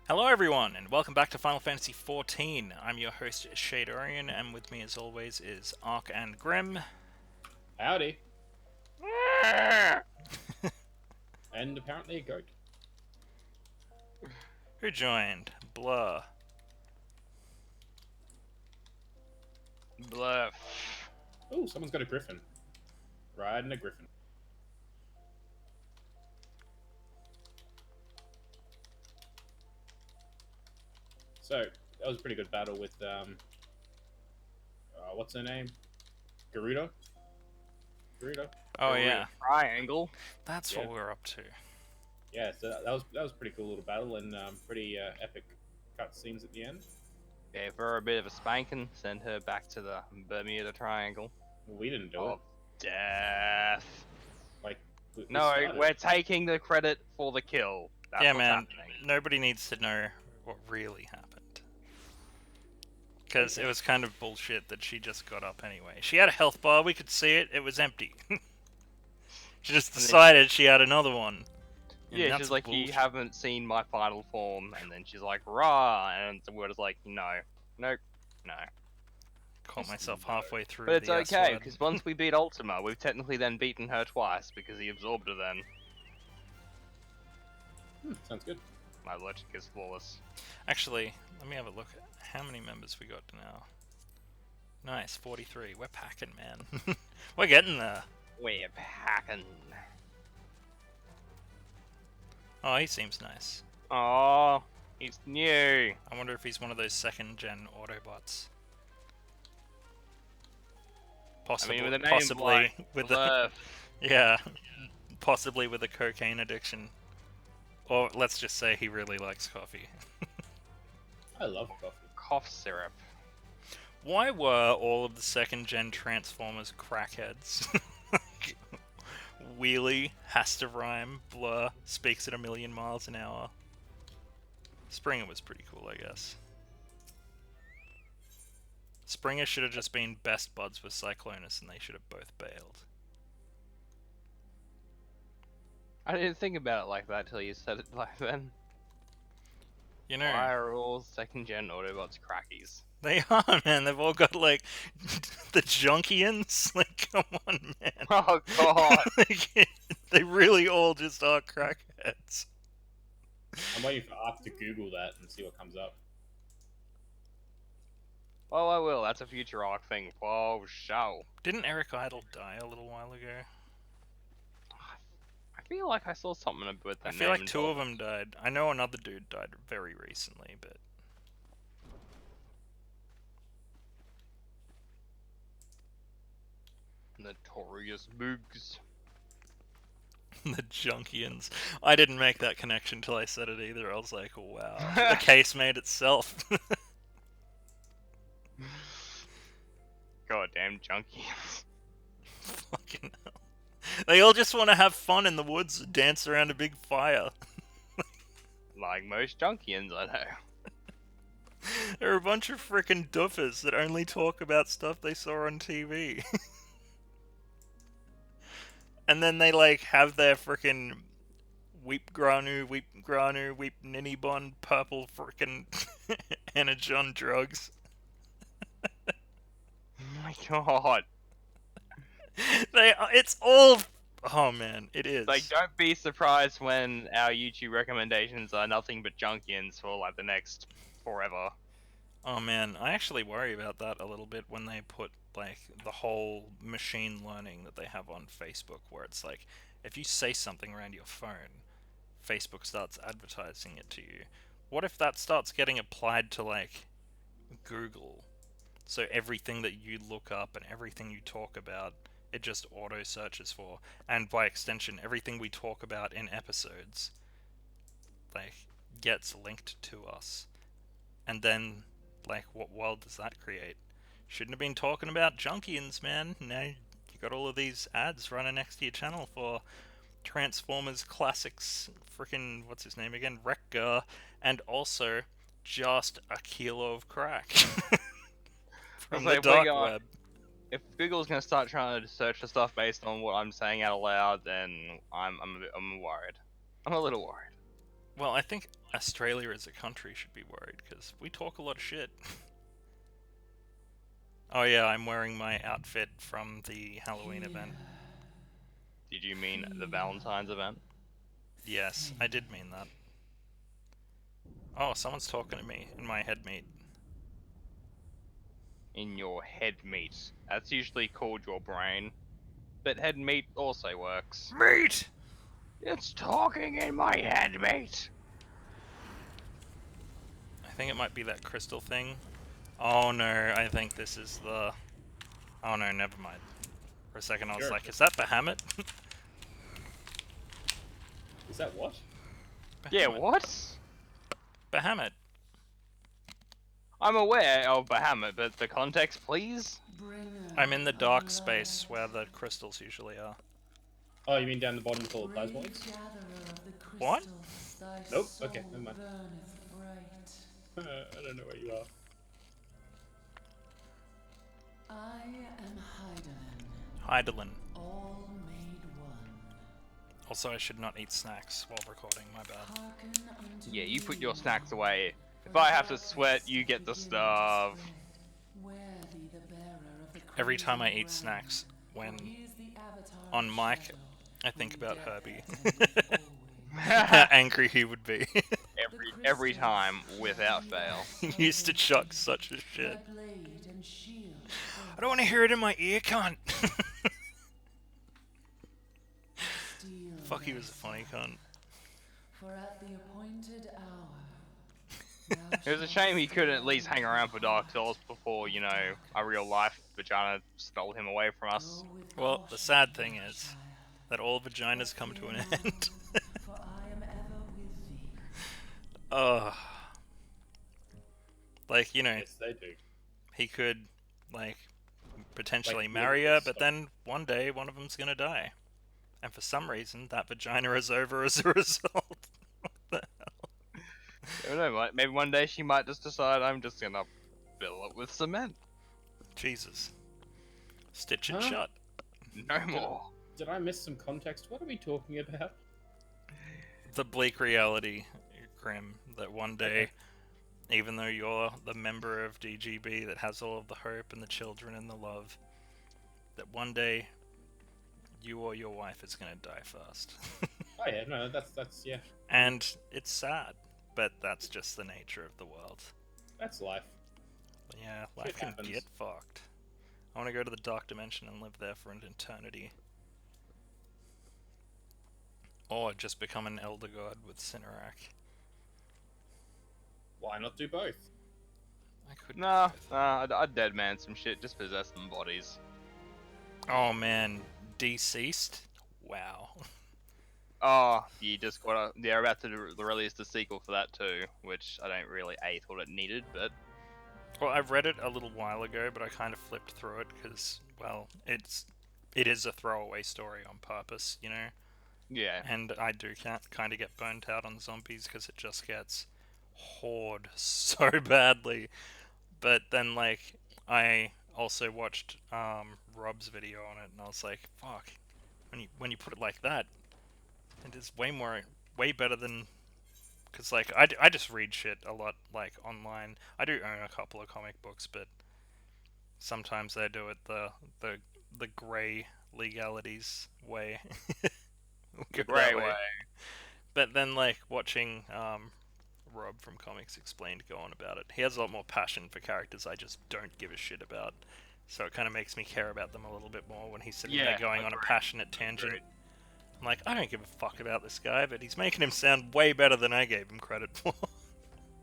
Hello everyone, and welcome back to Final Fantasy XIV. I'm your host, Shadorian, and with me as always is Ark and Grim. Howdy. And apparently a goat. Who joined? Blur. Bluff. Oh, someone's got a griffin. Riding a griffin. So, that was a pretty good battle with, what's her name? Garuda? Garuda? Oh yeah, Triangle. that's Yeah. what we're up to. Yeah, so that was a pretty cool little battle and pretty epic cutscenes at the end. Gave her a bit of a spanking, sent her back to the Bermuda Triangle. We didn't do Oh, it. death. Like, we No, started. we're taking the credit for the kill. That's Yeah, what's man, happening. nobody needs to know what really happened. Because it was kind of bullshit that she just got up anyway. She had a health bar, we could see it, it was empty. She just decided she had another one. And Yeah, that's she's like, bullshit. you haven't seen my final form, and then she's like, rah, and the word is like, no, nope, no. Caught myself halfway through But it's the S okay, word. because once we beat Ultima, we've technically then beaten her twice, because he absorbed her then. Sounds good. My logic is flawless. Actually, let me have a look at how many members we got now. Nice, 43. We're packing, man. We're getting there. We're packing. Oh, he seems nice. Oh, he's new. I wonder if he's one of those second-gen Autobots. Possibly, with a name possibly like with the Bluff. yeah, possibly with a cocaine addiction, or let's just say he really likes coffee. I love coffee. Cough syrup. Why were all of the second-gen Transformers crackheads? Wheelie has to rhyme. Blur speaks at 1,000,000 miles an hour. Springer was pretty cool, I guess. Springer should have just been best buds with Cyclonus, and they should have both bailed. I didn't think about it like that till you said it like then. You know, Why are all second gen Autobots crackies? they are, man. They've all got, like, the Junkians. Like, come on, man. Oh god. Like, they really all just are crackheads. I'm waiting for Ark to Google that and see what comes up. Oh, I will. That's a future arc thing. Whoa, show. Didn't Eric Idle die a little while ago? I feel like I saw something with that I feel like name two of involved. them died. I know another dude died very recently, but... Notorious Boogs. The Junkians. I didn't make that connection till I said it either. I was like, wow. The case made itself. Goddamn junkies. Fucking hell. They all just want to have fun in the woods, dance around a big fire. Like most junkians I know. They're a bunch of frickin' doofers that only talk about stuff they saw on TV. And then they, like, have their frickin' weep ninny bon purple frickin' energon drugs. Oh my god. It's all... Oh man, it is. Like, don't be surprised when our YouTube recommendations are nothing but junkians for like the next forever. Oh man, I actually worry about that a little bit when they put, like, the whole machine learning that they have on Facebook, where it's like, if you say something around your phone, Facebook starts advertising it to you. What if that starts getting applied to, like, Google? So everything that you look up and everything you talk about, it just auto searches for, and by extension, everything we talk about in episodes, like, gets linked to us. And then, like, what world does that create? Shouldn't have been talking about Junkians, man. Now you got all of these ads running next to your channel for Transformers Classics, frickin' what's his name again, Wrecker, and also just a kilo of crack from the Like, dark web. If Google's gonna start trying to search for stuff based on what I'm saying out loud, then I'm worried. I'm a little worried. Well, I think Australia as a country should be worried because we talk a lot of shit. Oh yeah, I'm wearing my outfit from the Halloween event. Did you mean the Valentine's event? Yes, I did mean that. Oh, someone's talking to me in my head meat. In your head meat. That's usually called your brain. But head meat also works. Meat! It's talking in my head meat! I think it might be that crystal thing. Oh no, I think this is the... Oh no, never mind. For a second I was Sure. like, is that Bahamut? Is that what? Yeah, Bahamut. what? Bahamut. I'm aware of Bahamut, but the context, please? I'm in the dark space where the crystals usually are. Oh, you mean down the bottom full of plasmoids? What? Nope. Okay, never mind. I don't know where you are. I am Hydaelyn. all made one. Also, I should not eat snacks while recording, my bad. Hearken unto Yeah, you put me your snacks now, away. for If I have to darkness sweat, you get the begins to stuff. spread. Where be the bearer of the Every time I crimson eat brand? snacks, For when he is the avatar on of mic, shadow, I think whom about death Herbie. attendeth always. How angry he would be. every time, without fail. He used to chuck such a shit. My blade and shield I don't want to hear it in my ear, cunt. steel Fuck, he was a thy funny side. cunt. For at the appointed hour, It was a shame he couldn't at least hang around for Dark Souls before, you know, a real life vagina stole him away from us. Well, the sad thing is that all vaginas come to an end. For I am ever with thee. Ugh. Like, you know, Yes, they do. he could, like, potentially Like, marry literally her, but then one day one of them's gonna die. And for some reason, that vagina is over as a result. What the hell? I don't know, maybe one day she might just decide I'm just gonna fill it with cement. Jesus. Stitch it Huh? shut. No more. Did I miss some context? What are we talking about? The bleak reality, Grim, that one day, Okay. even though you're the member of DGB that has all of the hope and the children and the love, that one day you or your wife is gonna die first. Oh yeah, no, that's yeah, And it's sad, but that's just the nature of the world. that's life. Yeah, life can happens. get fucked. I want to go to the dark dimension and live there for an eternity. Or just become an elder god with Cinerak. Why not do both? I could. Nah, I'd dead man some shit, just possess them bodies. Oh man, deceased. Wow. Oh, you just gotta. They're about to release the sequel for that too, which I don't really thought it needed, but Well, I read it a little while ago, but I kind of flipped through it because, well, it is a throwaway story on purpose, you know. yeah. And I do kind of get burnt out on zombies because it just gets horde so badly. But then, like, I also watched Rob's video on it, and I was like, fuck. When you put it like that, it is way better than. Because, like, I just read shit a lot, like, online. I do own a couple of comic books, but sometimes I do it the grey legalities way. We'll go Great that way. But then, like, watching Rob from Comics Explained go on about it, he has a lot more passion for characters I just don't give a shit about. So it kind of makes me care about them a little bit more when he's sitting there going on a agreed. passionate tangent. Agreed. I'm like, I don't give a fuck about this guy, but he's making him sound way better than I gave him credit for.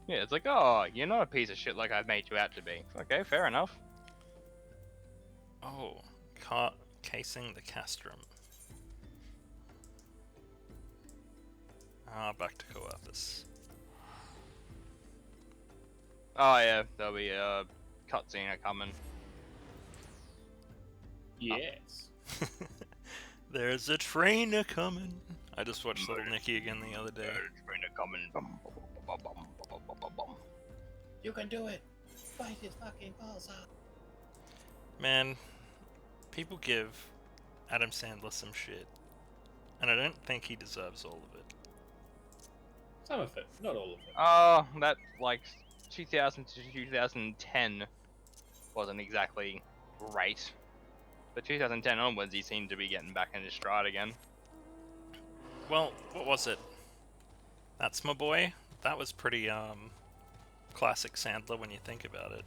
Yeah, it's like, oh, you're not a piece of shit like I've made you out to be. Okay, fair enough. Oh, casing the castrum. Ah, back to Coerthas. Oh yeah, there'll be a cutscene coming. Yes. There's a train a coming. I just watched Little Nicky again the other day. You can do it. Fight his fucking balls out. Man, people give Adam Sandler some shit, and I don't think he deserves all of it. Some of it, not all of it. That like 2000 to 2010 wasn't exactly great. But 2010 onwards, he seemed to be getting back in his stride again. Well, what was it? That's My Boy? That was pretty, classic Sandler when you think about it.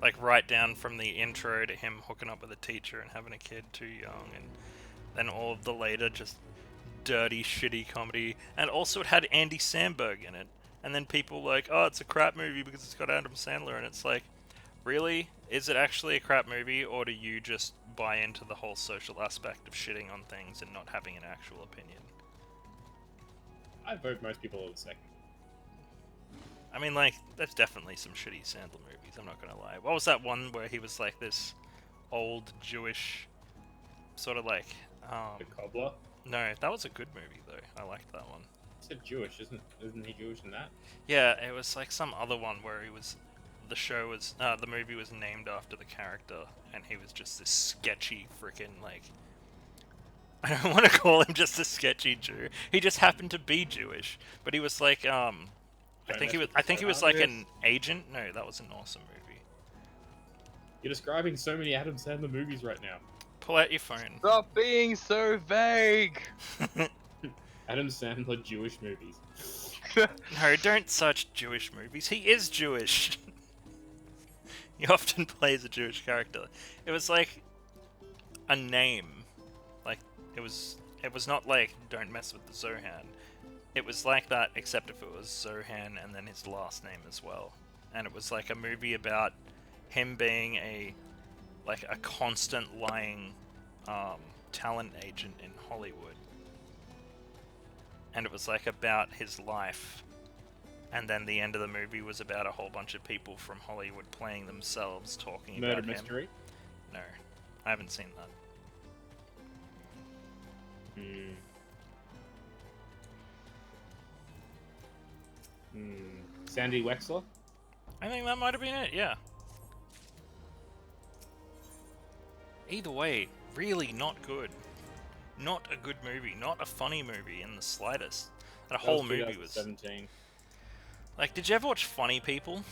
Like, right down from the intro to him hooking up with a teacher and having a kid too young, and then all of the later just dirty, shitty comedy. And also it had Andy Samberg in it. And then people like, oh, it's a crap movie because it's got Adam Sandler, and it's like, really? Is it actually a crap movie, or do you just buy into the whole social aspect of shitting on things and not having an actual opinion? I vote most people are the second. I mean, like, there's definitely some shitty Sandler movies, I'm not gonna lie. What was that one where he was like this old Jewish, sort of like, The Cobbler. no, that was a good movie though. I liked that one. He said Jewish, isn't he Jewish in that? Yeah, it was like some other one where he was, the movie was named after the character, and he was just this sketchy freaking, like, I don't want to call him just a sketchy Jew. He just happened to be Jewish, but he was like, I think he was like an agent. No, that was an awesome movie. You're describing so many Adam Sandler movies right now. Pull out your phone. Stop being so vague! Adam Sandler Jewish movies. No, don't search Jewish movies. He is Jewish. He often plays a Jewish character. It was like a name. Like, it was not like Don't Mess with the Zohan. It was like that, except if it was Zohan and then his last name as well. And it was like a movie about him being a constant lying talent agent in Hollywood. And it was like about his life. And then the end of the movie was about a whole bunch of people from Hollywood playing themselves, talking Murder about him. mystery. No, I haven't seen that. Sandy Wexler. I think that might have been it, yeah. Either way, really not good. Not a good movie. Not a funny movie in the slightest. That whole movie was... 2017. Like, did you ever watch Funny People?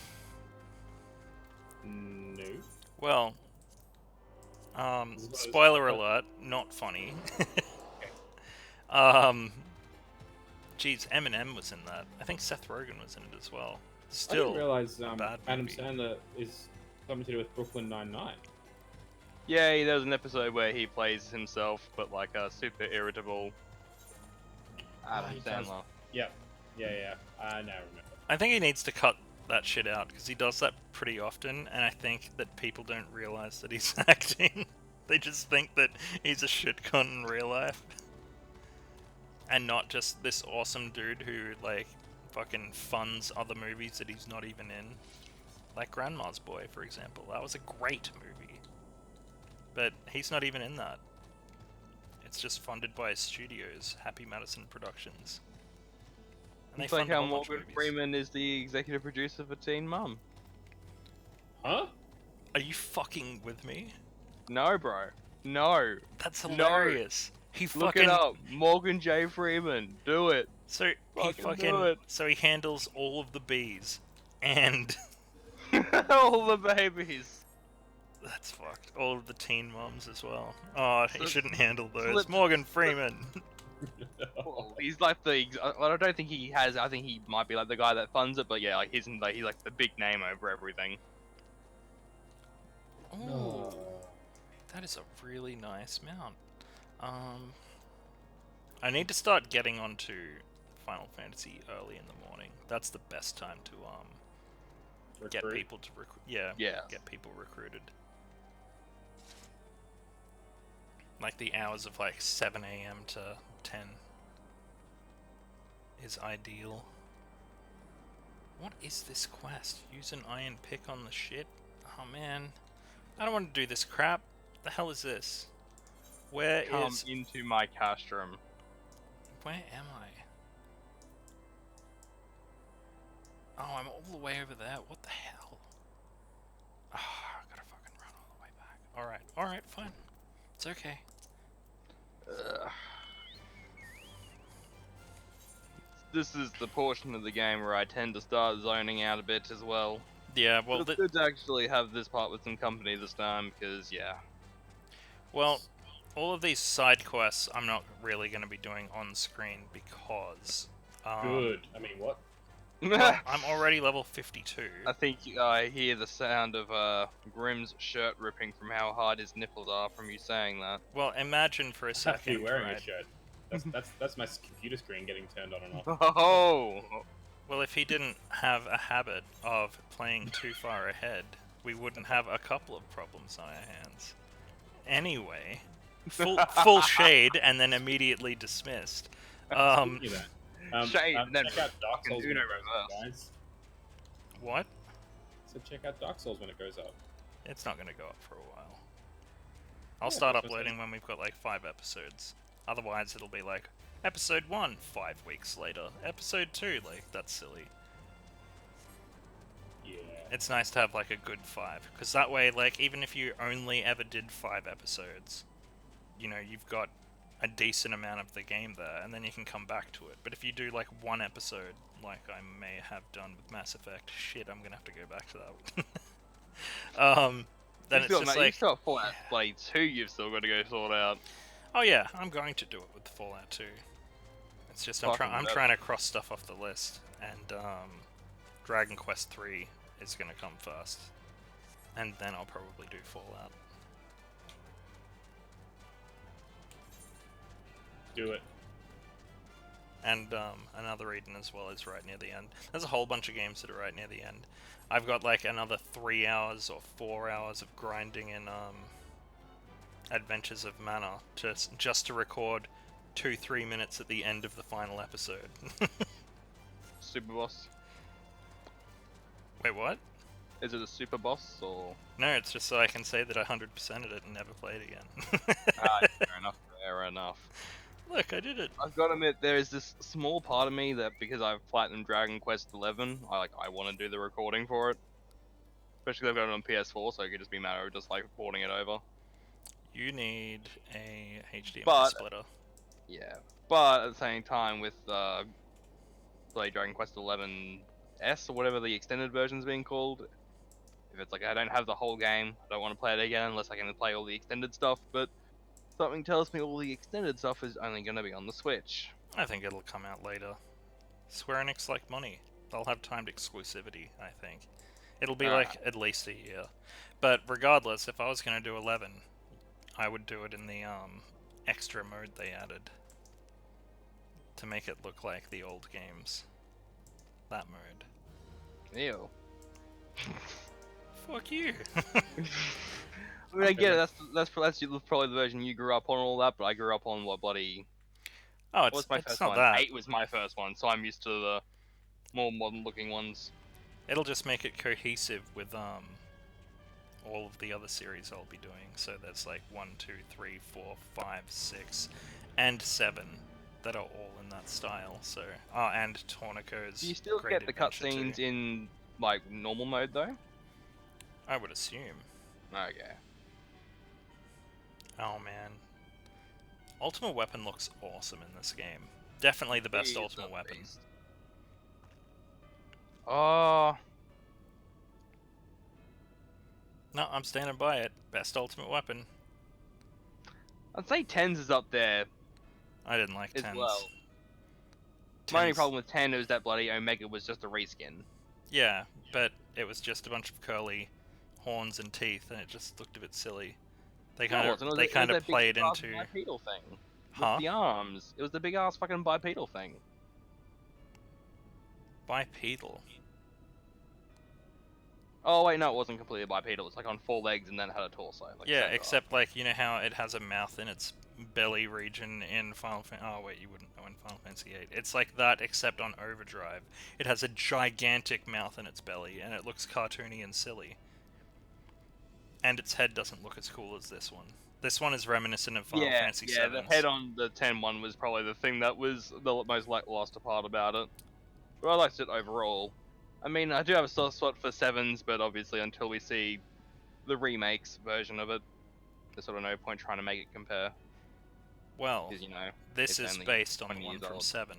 No. Well, spoiler alert, not funny. Geez, Eminem was in that. I think Seth Rogen was in it as well. Still, I didn't realize a bad Adam movie. Sandler is something to do with Brooklyn Nine-Nine. Yeah, there was an episode where he plays himself, but like a super irritable Adam he does. Sandler. Yep. Yeah. I now remember. I think he needs to cut that shit out, because he does that pretty often, and I think that people don't realize that he's acting. They just think that he's a shit cunt in real life. And not just this awesome dude who, like, fucking funds other movies that he's not even in. Like Grandma's Boy, for example. That was a great movie. But he's not even in that. It's just funded by his studios, Happy Madison Productions. And It's like fund a how whole bunch of Morgan movies. Freeman is the executive producer for Teen Mum. Huh? Are you fucking with me? No, bro. No. That's No. hilarious. He Look fucking... it up. Morgan J. Freeman. Do it. So Fucking do it. so he handles all of the bees, and All the babies. that's fucked. All of the teen moms as well. Oh, he So- shouldn't handle those. flip- Morgan Freeman. Well, he's like the. I don't think he has. I think he might be like the guy that funds it, but yeah, like he's like the big name over everything. Oh, that is a really nice mount. I need to start getting onto Final Fantasy early in the morning. That's the best time to get Recruit. people to recruit. Yeah, Yeah. get people recruited. Like the hours of like 7 a.m. to 10 is ideal. What is this quest? Use an iron pick on the shit? Oh man. I don't want to do this crap. The hell is this? Where Come is... into my castrum. Where am I? Oh, I'm all the way over there. What the hell? Ah, I gotta fucking run all the way back. Alright, fine. It's okay. this is the portion of the game where I tend to start zoning out a bit as well. Yeah, But well, it's good to actually have this part with some company this time, because yeah. well, all of these side quests I'm not really going to be doing on screen because Good. I mean, what? well, I'm already level 52. I think I hear the sound of Grim's shirt ripping from how hard his nipples are from you saying that. Well, imagine for a I have to be second, wearing right? a shirt. That's my computer screen getting turned on and off. Oh! Well, if he didn't have a habit of playing too far ahead, we wouldn't have a couple of problems on our hands. Anyway, full shade and then immediately dismissed. Speaking of that, Shade, then check out Dark fucking Souls when Uno it goes up, reverse. guys. What? So check out Dark Souls when it goes up. It's not going to go up for a while. I'll Yeah, start that's what I'm uploading when we've got like 5 episodes. Otherwise, it'll be like episode 1 5 weeks later, episode 2. Like that's silly. Yeah. It's nice to have like a good 5, because that way, like even if you only ever did 5 episodes, you know you've got a decent amount of the game there, and then you can come back to it. But if you do like 1 episode, like I may have done with Mass Effect, shit, I'm gonna have to go back to that one. Then it's just You like, still got Fallout Blade 2 you've still got to go sort out. oh yeah, I'm going to do it with Fallout 2. It's just I'm Fucking better. trying to cross stuff off the list, and Dragon Quest 3 is gonna come first, and then I'll probably do Fallout. Do it. And another Eden as well is right near the end. There's a whole bunch of games that are right near the end. I've got like another 3 hours or 4 hours of grinding in Adventures of Mana just to record 2-3 minutes at the end of the final episode. Super boss. Wait, what? Is it a super boss or? No, it's just so I can say that I 100%ed it and never played again. Fair enough. Fair enough. Look, I did it. I've got to admit, there is this small part of me that because I've platinumed Dragon Quest XI, I want to do the recording for it. Especially if I've got it on PS4, so it could just be a matter of just like porting it over. You need a HDMI But- splitter. Yeah, but at the same time, with play Dragon Quest XI S or whatever the extended version's being called, if it's like I don't have the whole game, I don't want to play it again unless I can play all the extended stuff. But something tells me all the extended stuff is only going to be on the Switch. I think it'll come out later. Square Enix like money. They'll have timed exclusivity, I think. It'll be like at least a year. But regardless, if I was going to do 11, I would do it in the extra mode they added to make it look like the old games. That mode. Ew. Fuck you. I mean, I get it. That's probably the version you grew up on, and all that. But I grew up on what bloody. Oh, What was my it's first not one? that. 8 was my first one, so I'm used to the more modern-looking ones. It'll just make it cohesive with all of the other series I'll be doing. So there's like 1, 2, 3, 4, 5, 6, and 7 that are all in that style. So and Tornico's. Do you still Great get the Adventure cutscenes 2. in like normal mode though? I would assume. Okay. Oh man. Ultimate Weapon looks awesome in this game. Definitely the best He's Ultimate a Weapon. beast. Oh, No, I'm standing by it. Best Ultimate Weapon. I'd say 10s is up there I didn't like as 10s. well. My only 10s problem with 10 is that bloody Omega was just a reskin. Yeah, but it was just a bunch of curly horns and teeth, and it just looked a bit silly. They kind of that big played ass into, bipedal thing. huh? With the arms. It was the big ass fucking bipedal thing. Bipedal. Oh wait, no, it wasn't completely bipedal. It's like on 4 legs and then it had a torso. Like Yeah, Sandra. except like you know how it has a mouth in its belly region in Final Fantasy. Oh wait, you wouldn't know in Final Fantasy VIII. It's like that except on Overdrive. It has a gigantic mouth in its belly, and it looks cartoony and silly. And its head doesn't look as cool as this one. This one is reminiscent of Final Fantasy Yeah, VII. the head on the 10 one was probably the thing that was the most lackluster part about it. But I liked it overall. I mean, I do have a soft spot for 7s, but obviously until we see the remakes version of it, there's sort of no point trying to make it compare. Well, Because, you know, this it's is only based on 20 the one years from old. 7.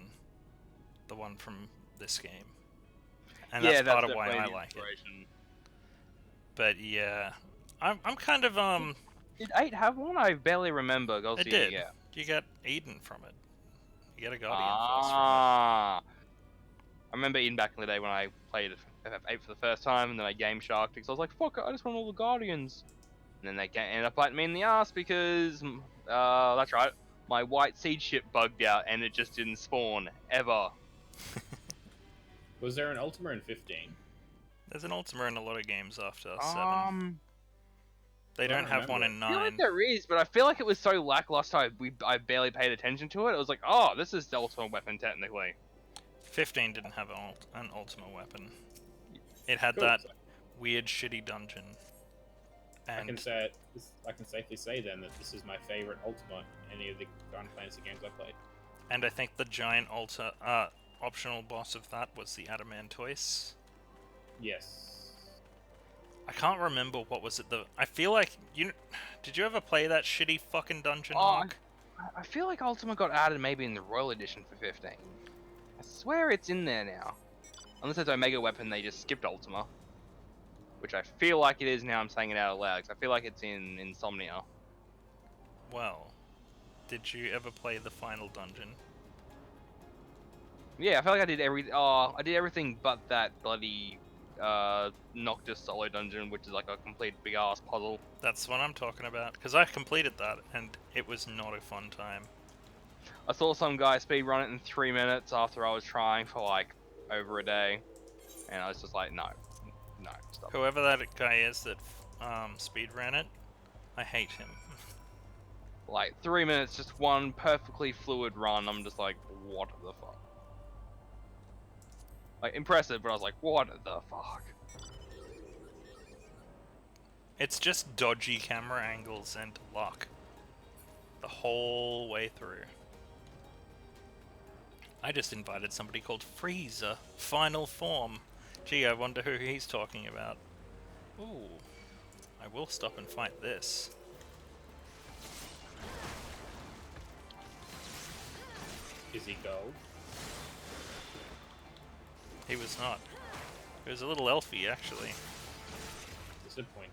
the one from this game, and yeah, that's part of why definitely I the like it. inspiration. But yeah, I'm kind of Did 8 have one? I barely remember. Go It see did. yeah. You get Eden from it. You get a Guardian Force from Ah, I remember Eden back in the day when I played FF8 for the first time, and then I game sharked because I was like, "Fuck it, I just want all the Guardians." And then they ended up biting me in the ass because, that's right, my white seed ship bugged out and it just didn't spawn ever. Was there an Ultima in 15? it. There's an Ultima in a lot of games after 7. They I don't don't have one remember in I feel like 9. there is, but I feel like it was so lackluster. I barely paid attention to it. It was like, oh, this is the ultimate weapon technically. 15 didn't have an Ultima weapon. It had Cool. that weird, shitty dungeon. I And can safely say then that this is my favorite Ultima in any of the Final Fantasy games I played. and I think the giant optional boss of that was the Adamantoise. Yes. I can't remember what was it. I feel like did you ever play that shitty fucking dungeon Oh, arc? I feel like Ultima got added maybe in the Royal Edition for 15. I swear it's in there now. Unless it's Omega Weapon, they just skipped Ultima. Which I feel like it is now I'm saying it out loud, because I feel like it's in Insomnia. Well, did you ever play the final dungeon? Yeah, I feel like I did everything but that bloody Noctis solo dungeon, which is like a complete big ass puzzle. That's what I'm talking about, because I completed that, and it was not a fun time. I saw some guy speedrun it in 3 minutes after I was trying for like over a day, and I was just like, no, stop. Whoever that guy is that speedran it, I hate him. Like 3 minutes, just one perfectly fluid run. I'm just like, what the fuck? Like impressive, but I was like, what the fuck? It's just dodgy camera angles and luck. The whole way through. I just invited somebody called Freezer, Final Form. Gee, I wonder who he's talking about. Ooh. I will stop and fight this. Is he gold? He was not. He was a little elfy, actually. Disappointing.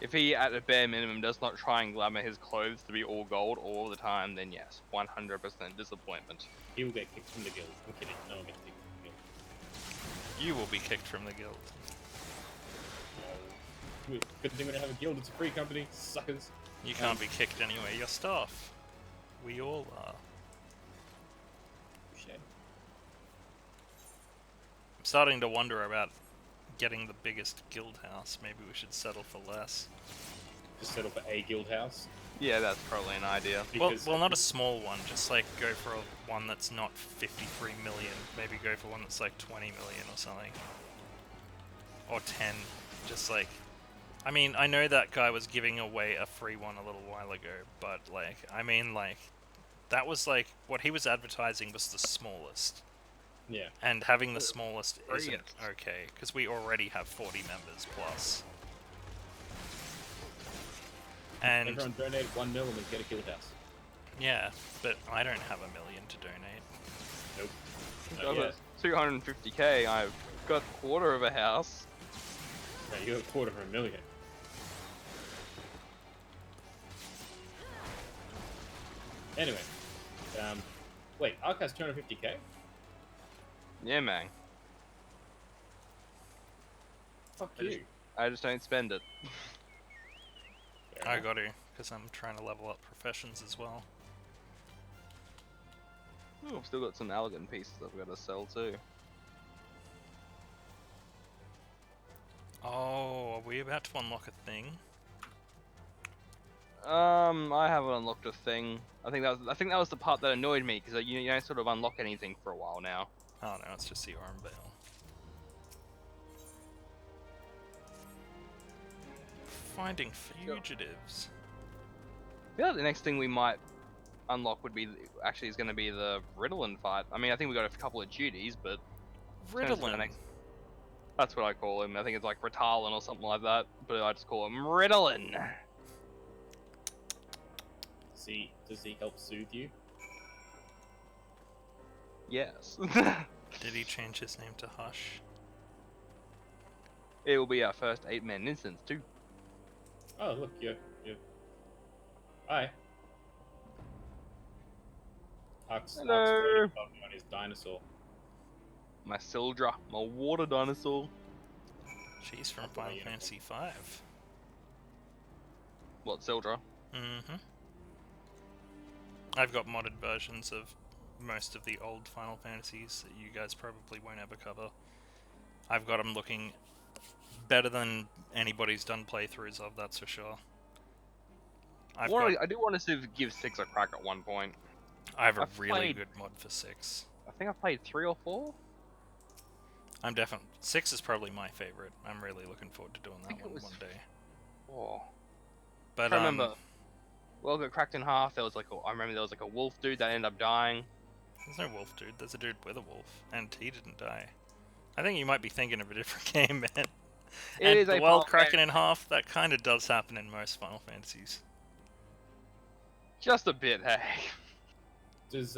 If he, at a bare minimum, does not try and glamour his clothes to be all gold all the time, then yes, 100% disappointment. He will get kicked from the guild. I'm kidding. No one gets kicked from the guild. You will be kicked from the guild. No. Good thing we don't have a guild. It's a free company. Suckers. You can't be kicked anyway. You're staff. We all are. Shit. I'm starting to wonder about getting the biggest guild house. Maybe we should settle for less. Just settle for a guild house. Yeah, that's probably an idea. Well, not a small one. Just like go for one that's not 53 million. Maybe go for one that's like 20 million or something. Or 10. Just like, I mean, I know that guy was giving away a free one a little while ago, but like, I mean, like, that was like what he was advertising was the smallest. Yeah. And having the smallest isn't Yes. okay, because we already have 40 members plus. And Everyone donate 1 mil and we get a guild house. yeah, but I don't have $1 million to donate. Nope. I've Not got yet. 250k, I've got a quarter of a house. No, you got $250,000. Anyway. Wait, Ark has 250k? Yeah, man. Fuck I just- you. I just don't spend it. Fair I enough. got to, because I'm trying to level up professions as well. Ooh, I've still got some elegant pieces I've got to sell too. Oh, are we about to unlock a thing? I haven't unlocked a thing. I think that was the part that annoyed me because you don't sort of unlock anything for a while now. Oh no, it's just the arm veil. Finding fugitives. I feel like the next thing we might unlock would be is going to be the Ritalin fight. I mean, I think we got a couple of duties, but Ritalin. that's what I call him. I think it's like Ritalin or something like that, but I just call him Ritalin. Does he help soothe you? Yes. Did he change his name to Hush? It will be our first 8-man instance too. Oh, look, you're. Hi. Huck's floating Hello. above me on his dinosaur. My Sildra, my water dinosaur. She's from That's my Final unicorn. Fantasy V. What, Sildra? Mm-hmm. I've got modded versions of most of the old Final Fantasies that you guys probably won't ever cover. I've got them looking better than anybody's done playthroughs of, that's for sure. I do want to give 6 a crack at one point. have a I've really played- good mod for 6. I think I've played 3 or 4. I'm definitely 6 is probably my favorite. I'm really looking forward to doing think that it was one day. Oh. But I remember. Well, got cracked in half. There was I remember there was a wolf dude that ended up dying. there's no wolf dude. There's a dude with a wolf, and he didn't die. I think you might be thinking of a different game, man. It And is the a world Final cracking in half, that kind of does happen in most Final Fantasies. Just a bit, hey. Does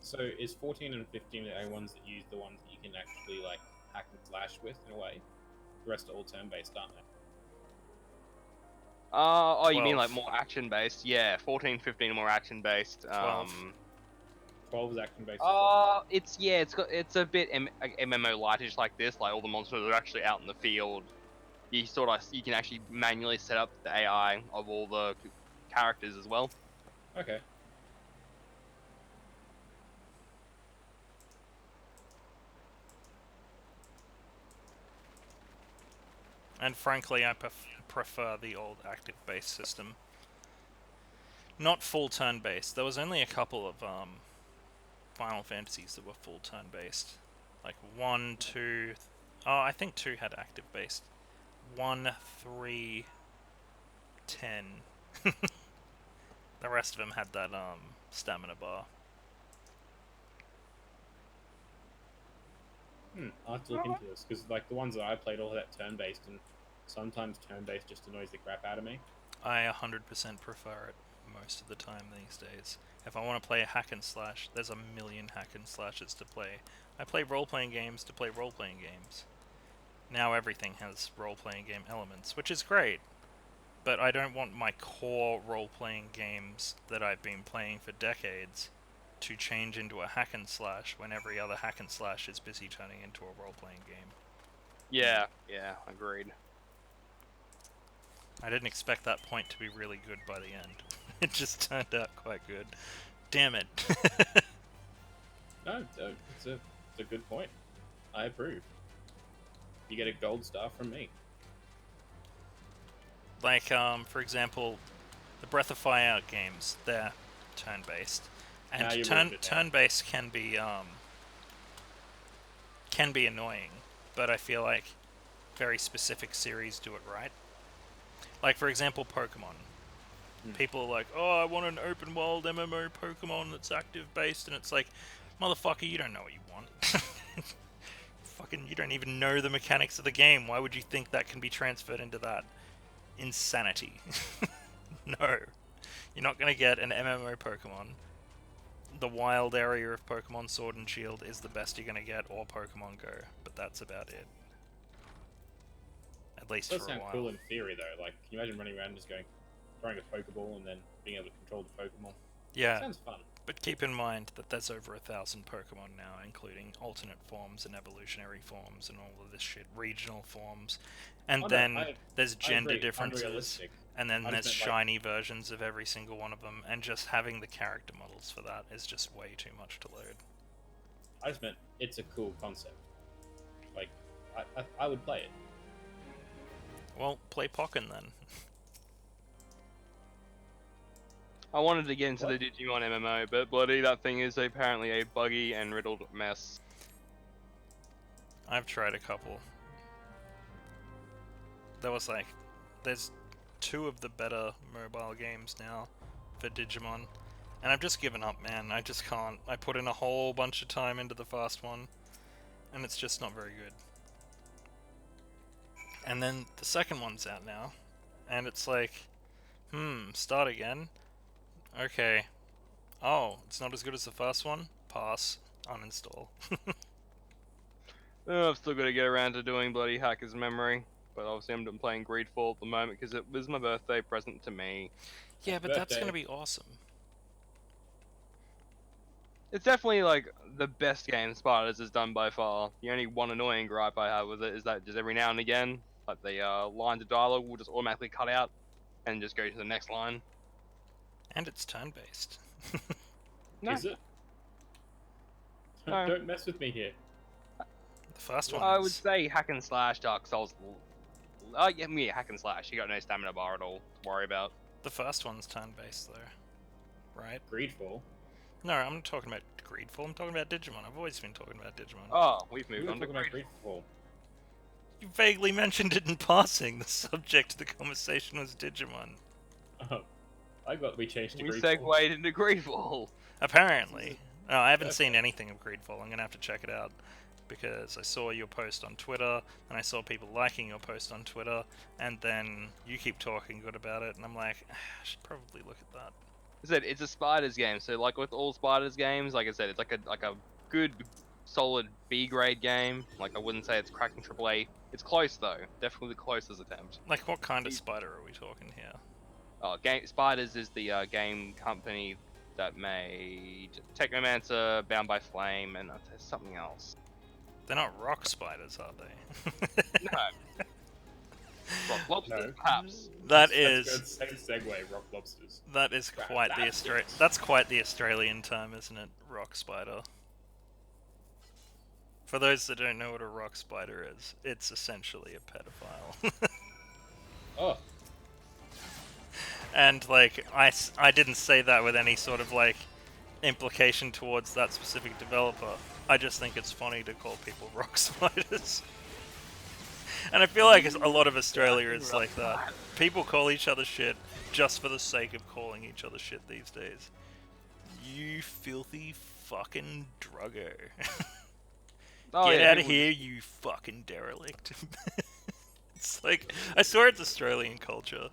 so is 14 and 15 the only ones that use the ones that you can actually like hack and slash with in a way? The rest are all turn-based, aren't they? Oh, you mean 12. more action based? Yeah, 14, 15 are more action based. 12. 12 is action-based. As well. It's a bit MMO lightish like this. Like all the monsters are actually out in the field. You can actually manually set up the AI of all the characters as well. Okay. And frankly, I prefer the old active-based system. Not full turn-based. There was only a couple of Final Fantasies that were full turn-based. Like 1, 2... Oh, I think 2 had active-based. 1, 3, 10. The rest of them had that stamina bar. I'll have to look into this because like the ones that I played all had that turn-based, and sometimes turn-based just annoys the crap out of me. I 100% prefer it most of the time these days. If I want to play a hack and slash, there's a million hack and slashes to play. I play role-playing games to play role-playing games. Now everything has role-playing game elements, which is great. But I don't want my core role-playing games that I've been playing for decades to change into a hack and slash when every other hack and slash is busy turning into a role-playing game. Yeah, agreed. I didn't expect that point to be really good by the end. It just turned out quite good. Damn it. No, it's a good point. I approve. You get a gold star from me. Like, for example, the Breath of Fire games, they're turn-based. Now And you ruined it now. turn-based can be annoying, but I feel like very specific series do it right. Like, for example, Pokemon. People are like, oh, I want an open world MMO Pokemon that's active based, and it's like, motherfucker, you don't know what you want. Fucking, you don't even know the mechanics of the game. Why would you think that can be transferred into that? Insanity. No. You're not gonna get an MMO Pokemon. The wild area of Pokemon Sword and Shield is the best you're gonna get, or Pokemon Go, but that's about it. At least It does for a sound while. cool in theory though. Like, can you imagine running around just throwing a Pokeball and then being able to control the Pokemon? Yeah. Sounds fun. But keep in mind that there's over 1,000 Pokemon now, including alternate forms and evolutionary forms and all of this shit, regional forms. And Oh, no, then I there's gender agree, differences, unrealistic. and then I there's just meant, like- shiny versions of every single one of them, and just having the character models for that is just way too much to load. I just meant it's a cool concept. Like, I would play it. Well, play Pokken then. I wanted to get into What? the Digimon MMO, but bloody, that thing is apparently a buggy and riddled mess. I've tried a couple. There's 2 of the better mobile games now for Digimon, and I've just given up, man. I just can't. I put in a whole bunch of time into the fast one, and it's just not very good. And then the second one's out now, and it's like, start again? Okay. Oh, it's not as good as the first one? Pass. uninstall. I've still got to get around to doing bloody Hacker's Memory, but obviously I'm playing Greedfall at the moment because it was my birthday present to me. Yeah, Happy but that's birthday. gonna be awesome. It's definitely like the best game Spiders has done by far. The only one annoying gripe I have with it is that just every now and again, like the lines of dialogue will just automatically cut out and just go to the next line. And it's turn-based. No, Is it? No. Don't mess with me here. The first one I is. would say hack and slash Dark Souls. Yeah, hack and slash. You got no stamina bar at all to worry about. The first one's turn-based, though. Right? Greedfall. No, I'm not talking about Greedfall, I'm talking about Digimon. I've always been talking about Digimon. Oh, we've We moved were on to talking about Greed. Greedfall. You vaguely mentioned it in passing. The subject of the conversation was Digimon. Oh, we changed to We Greedfall. segued into Greedfall. Apparently. No, I haven't That's seen fine. anything of Greedfall. I'm gonna have to check it out. Because I saw your post on Twitter, and I saw people liking your post on Twitter, and then you keep talking good about it, and I'm like, I should probably look at that. I said it's a Spiders game, so like with all Spiders games, like I said, it's like a good, solid B grade game. Like I wouldn't say it's cracking AAA. It's close though, definitely the closest attempt. Like, what kind of spider are we talking here? Spiders is the game company that made Technomancer, Bound by Flame, and there's something else. They're not rock spiders, are they? No. Rock Lobsters, No. perhaps. That That's is good. Same segue. Rock lobsters. that is Right, quite the that's quite the Australian term, isn't it? Rock spider. For those that don't know what a rock spider is, it's essentially a pedophile. Oh, And like I didn't say that with any sort of like implication towards that specific developer. I just think it's funny to call people rock spiders. And I feel like a lot of Australia is like that. People call each other shit just for the sake of calling each other shit these days. You filthy fucking drugger. Oh, Get yeah, out of people here, you fucking derelict. It's like, I swear it's Australian culture.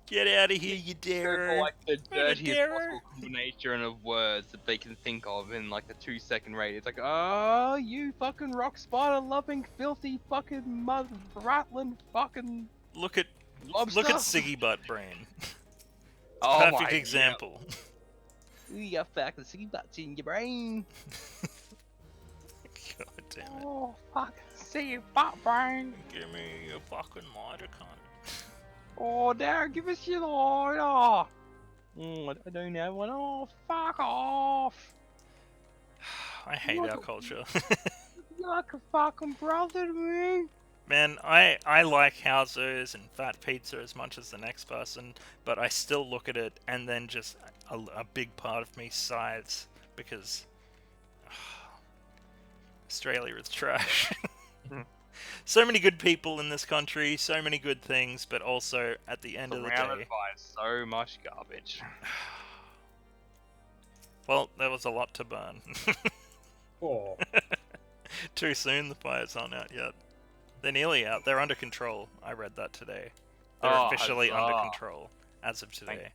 Get out of here, you just go for, darer. like the What a dirtiest darer. possible combination of words that they can think of in like a 2-second rate. It's like, oh, you fucking rock spider loving filthy fucking mother rattling fucking Look at lobster. look at Siggy Butt Brain. Oh Perfect my example. God. You got fucking sea butts in your brain. God damn it. Oh, fucking sea butt brain. Give me your fucking mitochondria. Oh, Darren, give us your light. Oh. I don't have one. Oh, fuck off. I hate our culture. You're like a fucking brother to me. Man, I like Houses and Fat Pizza as much as the next person, but I still look at it and then just a big part of me sighs because Australia is trash. So many good people in this country, so many good things, but also at the end of the Surrounded day, by so much garbage. well, there was a lot to burn. oh. Too soon, the fires aren't out yet. They're nearly out. They're under control. I read that today. They're Oh, officially under huzzah. control as of today.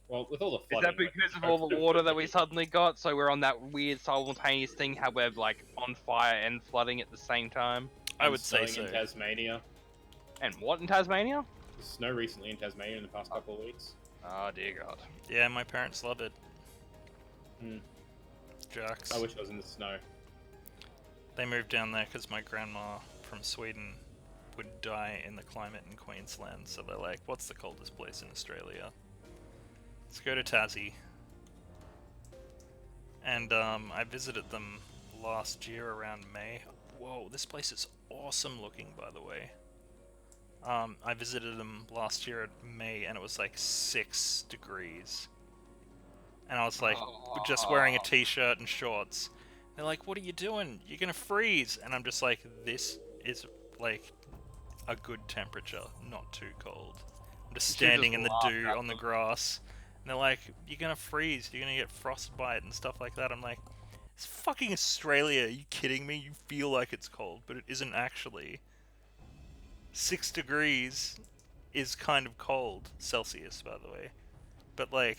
Well, with all the Is flooding. that because of all the water that we suddenly got? So we're on that weird simultaneous thing how we're like on fire and flooding at the same time? I would say snowing so. in Tasmania. And what in Tasmania? There's snow recently in Tasmania in the past couple of weeks. Oh dear God. Yeah, my parents love it. Hmm. Jocks. I wish I was in the snow. They moved down there because my grandma from Sweden would die in the climate in Queensland, so they're like, what's the coldest place in Australia? Let's go to Tassie. And I visited them last year around May. Whoa, this place is awesome looking, by the way. I visited them last year at May, and it was like 6 degrees. And I was like, just wearing a t-shirt and shorts. They're like, what are you doing? You're gonna freeze. And I'm just like, this is like a good temperature, not too cold. I'm just standing in the dew on the grass. And they're like, you're gonna freeze, you're gonna get frostbite and stuff like that. I'm like, it's fucking Australia, are you kidding me? You feel like it's cold, but it isn't actually. 6 degrees is kind of cold, Celsius, by the way. But like,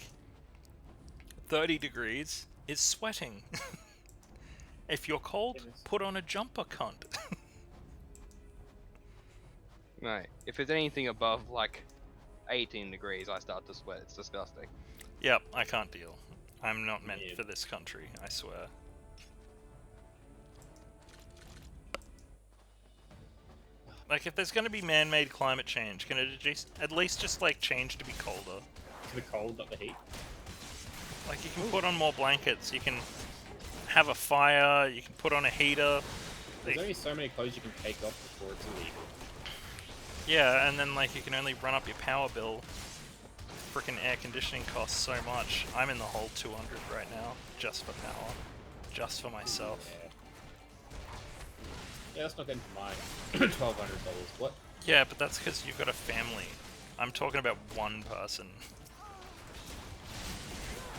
30 degrees is sweating. If you're cold, Goodness. put on a jumper, cunt. No, if it's anything above like 18 degrees, I start to sweat. It's disgusting. Yep, I can't deal. I'm not meant Yeah. for this country, I swear. Like, if there's gonna be man-made climate change, can it at least just, like, change to be colder? To the cold, not the heat. Like, you can put on more blankets, you can have a fire, you can put on a heater. There's only so many clothes you can take off before it's illegal. Yeah, and then, like, you can only run up your power bill. Frickin' air conditioning costs so much. I'm in the hole 200 right now, just for power. Just for myself. Yeah. Yeah, that's not getting to mine. $1,200. What? Yeah, but that's because you've got a family. I'm talking about one person.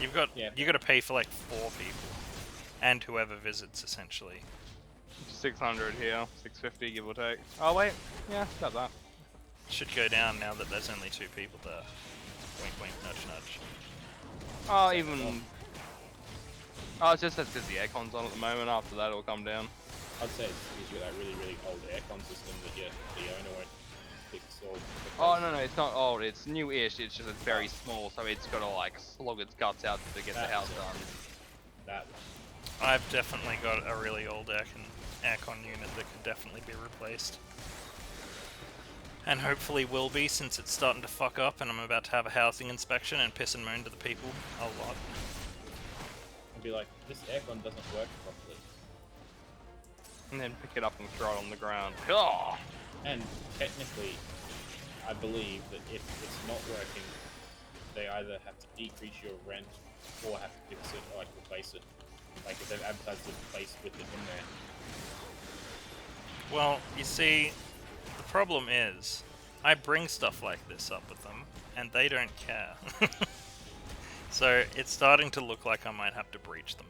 You've got Yeah. you got to pay for like 4 people, and whoever visits essentially. 600 here, 650 give or take. Oh wait, yeah, got that. Should go down now that there's only 2 people there. Wink, wink, nudge, nudge. Oh, even. Oh, it's just that's because the aircon's on at the moment. After that, it'll come down. I'd say it's because you've got that really, really old aircon system that the owner won't fix or... Oh no, it's not old. It's new-ish. It's just it's very small, so it's gotta like slog its guts out to get the house done. That I've definitely got a really old aircon unit that could definitely be replaced. And hopefully will be, since it's starting to fuck up and I'm about to have a housing inspection and piss and moan to the people a lot. would be like, this aircon doesn't work properly. And then pick it up and throw it on the ground. Oh! And technically, I believe that if it's not working, they either have to decrease your rent or have to fix it or like replace it. Like if they've advertised it placed with it in there. Well, you see, the problem is, I bring stuff like this up with them, and they don't care. So it's starting to look like I might have to breach them.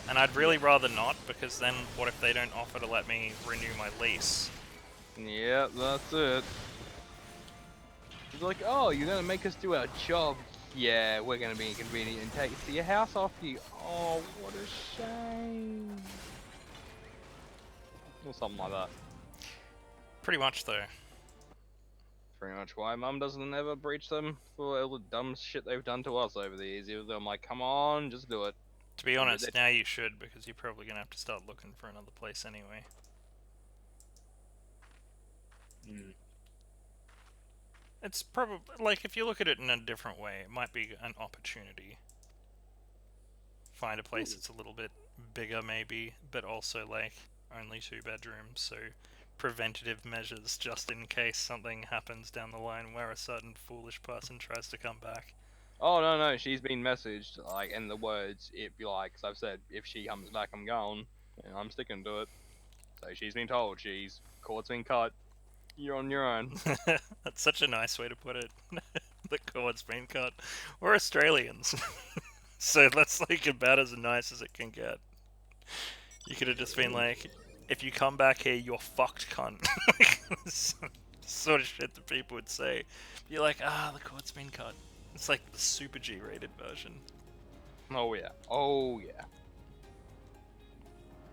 And I'd really rather not, because then what if they don't offer to let me renew my lease? Yep, that's it. It's like, oh, you're gonna make us do our job. Yeah, we're gonna be inconvenient and take your house off you. Oh, what a shame. Or something like that. Pretty much, though. Pretty much why Mum doesn't ever breach them for all the dumb shit they've done to us over the years. Even though I'm like, come on, just do it. To be honest, now you should, because you're probably going to have to start looking for another place anyway. Mm. It's probably, like, if you look at it in a different way, it might be an opportunity. Find a place that's a little bit bigger, maybe, but also, like, only 2 bedrooms, so preventative measures just in case something happens down the line where a certain foolish person tries to come back. Oh no, she's been messaged like in the words. It'd be like, 'cause I've said if she comes back, I'm going, and I'm sticking to it. So she's been told cord's been cut. You're on your own. That's such a nice way to put it. The cord's been cut. We're Australians, so that's like about as nice as it can get. You could have just been like, if you come back here, you're fucked, cunt. Sort of shit that people would say. You're like, the cord's been cut. It's like the super G-rated version. Oh yeah. Oh yeah.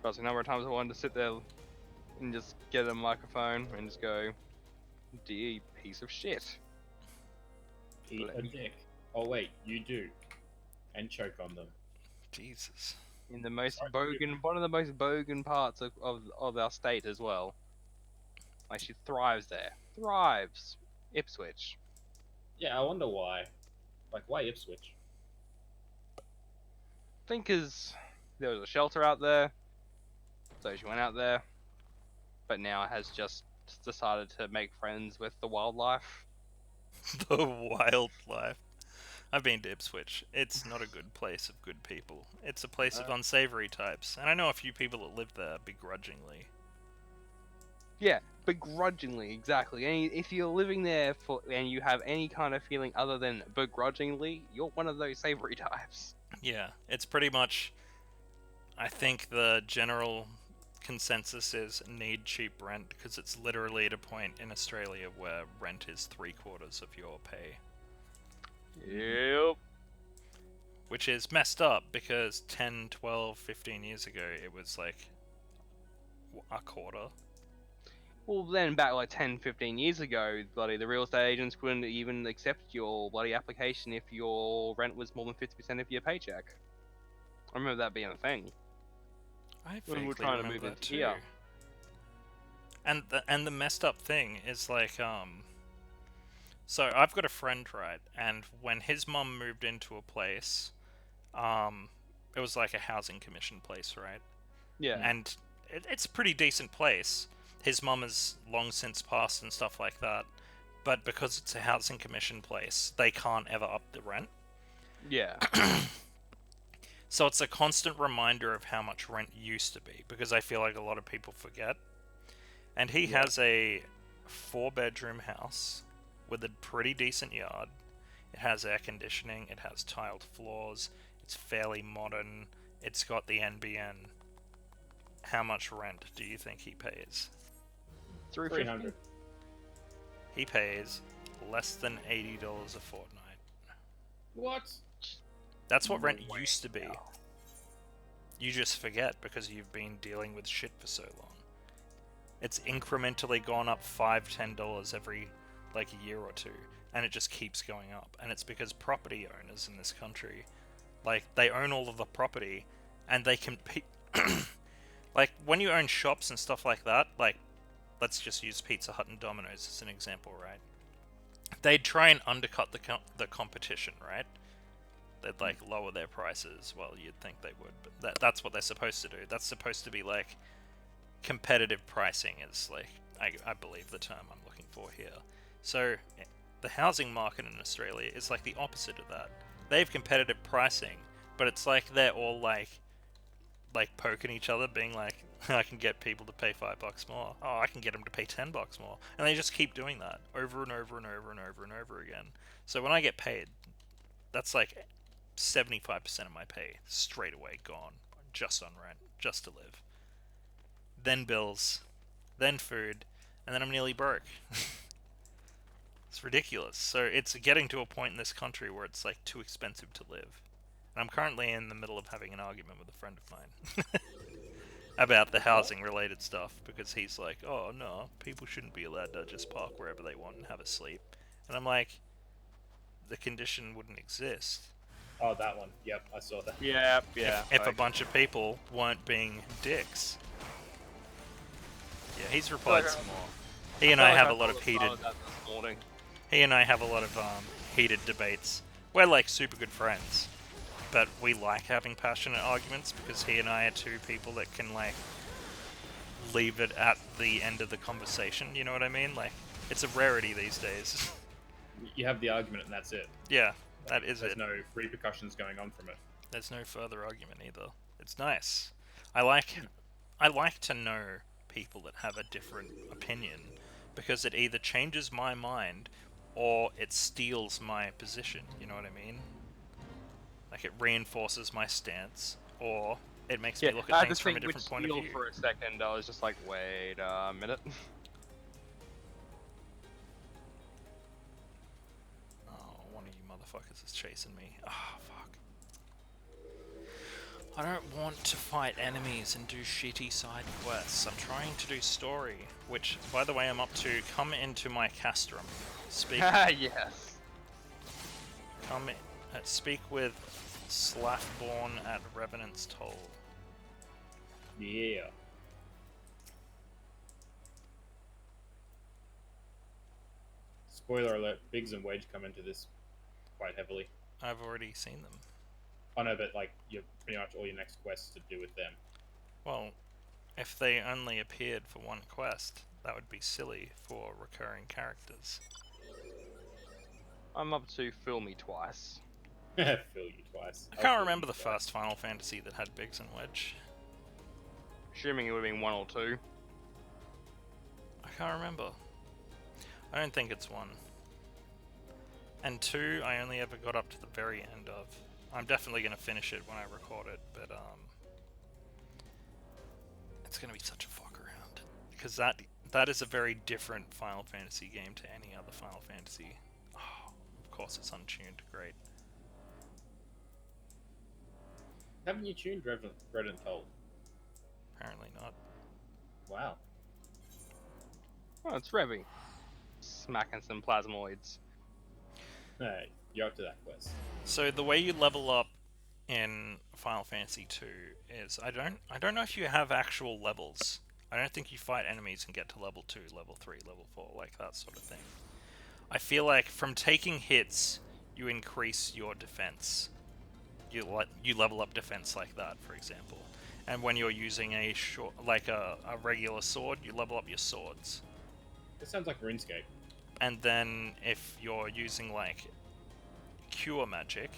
Because a number of times I wanted to sit there and just get a microphone and just go, "Dear piece of shit." Eat a dick. Oh wait, you do. And choke on them. Jesus. In the most bogan, one of the most bogan parts of our state as well. Like she thrives there. Thrives. Ipswich. Yeah, I wonder why. Like, why Ipswich? I think 'cause there was a shelter out there, so she went out there. But now has just decided to make friends with the wildlife. The wildlife. I've been to Ipswich. It's not a good place of good people. It's a place of unsavory types, and I know a few people that live there begrudgingly. Yeah, begrudgingly, exactly. And if you're living there and you have any kind of feeling other than begrudgingly, you're one of those savory types. Yeah, it's pretty much, I think the general consensus is need cheap rent, because it's literally at a point in Australia where rent is 3/4 of your pay. Yep. which is messed up because 10, 12, 15 years ago it was like a quarter. Well, then back like 10, 15 years ago, bloody the real estate agents couldn't even accept your bloody application if your rent was more than 50% of your paycheck. I remember that being a thing I when we were vaguely trying to remember move that into too. here. And the messed up thing is like so I've got a friend, right, and when his mum moved into a place, um it was like a housing commission place, right? Yeah. And it's a pretty decent place. His mum has long since passed and stuff like that, but because it's a housing commission place, they can't ever up the rent. Yeah. So it's a constant reminder of how much rent used to be, because I feel like a lot of people forget. And he Yeah. has a 4-bedroom house with a pretty decent yard. It has air conditioning, it has tiled floors, it's fairly modern, it's got the NBN. How much rent do you think he pays? 300. He pays less than $80 a fortnight. What? That's what rent used to be. You just forget because you've been dealing with shit for so long. It's incrementally gone up $5, $10 every like a year or two, and it just keeps going up. And it's because property owners in this country, like, they own all of the property, and they compete. Like, when you own shops and stuff like that, like, let's just use Pizza Hut and Domino's as an example, right? They'd try and undercut the competition, right? They'd like lower their prices. Well, you'd think they would, but that's what they're supposed to do. That's supposed to be like competitive pricing, is like I believe the term I'm looking for here. So the housing market in Australia is like the opposite of that. They have competitive pricing, but it's like they're all like poking each other, being like, I can get people to pay $5 more. Oh, I can get them to pay $10 more, and they just keep doing that over and over and over and over and over again. So when I get paid, that's like 75% of my pay straight away gone, just on rent, just to live. Then bills, then food, and then I'm nearly broke. It's ridiculous. So it's getting to a point in this country where it's like too expensive to live. And I'm currently in the middle of having an argument with a friend of mine about the housing related stuff, because he's like, oh no, people shouldn't be allowed to just park wherever they want and have a sleep. And I'm like, the condition wouldn't exist Oh, that one. Yep, I saw that. Yeah. if a bunch of people weren't being dicks. Yeah, he's replied some more. He and I have a lot of heated. He and I have a lot of heated debates. We're like super good friends, but we like having passionate arguments because he and I are two people that can like leave it at the end of the conversation. You know what I mean? Like, it's a rarity these days. You have the argument and that's it. Yeah, that is There's it. no repercussions going on from it. There's no further argument either. It's nice. I like to know people that have a different opinion, because it either changes my mind or it steals my position, you know what I mean? Like, it reinforces my stance, or it makes me look at things from a different point of view. For a second, I was just like, wait a minute. Oh, one of you motherfuckers is chasing me. Oh, fuck. I don't want to fight enemies and do shitty side quests. I'm trying to do story, which, by the way, I'm up to. Come into my castrum. Speak. Yes. Speak with Slathborn at Revenant's Toll. Yeah. Spoiler alert, Biggs and Wedge come into this quite heavily. I've already seen them. I know, but like, you're pretty much all your next quests to do with them. Well, if they only appeared for one quest, that would be silly for recurring characters. I'm up to Fill Me Twice. Fill you twice. I can't remember the first Final Fantasy that had Biggs and Wedge. Assuming it would have been 1 or 2. I can't remember. I don't think it's 1. And 2, I only ever got up to the very end of. I'm definitely going to finish it when I record it, but it's going to be such a fuck around. Because that is a very different Final Fantasy game to any other Final Fantasy. Oh, of course it's untuned, great. Haven't you tuned Red and Told? Apparently not. Wow. Oh, it's Revy. Smacking some plasmoids. Hey, you're up to that quest. So the way you level up in Final Fantasy II is I don't know if you have actual levels. I don't think you fight enemies and get to level 2, level 3, level 4, like that sort of thing. I feel like from taking hits, you increase your defense. You level up defense like that, for example. And when you're using a regular sword, you level up your swords. This sounds like RuneScape. And then if you're using like cure magic,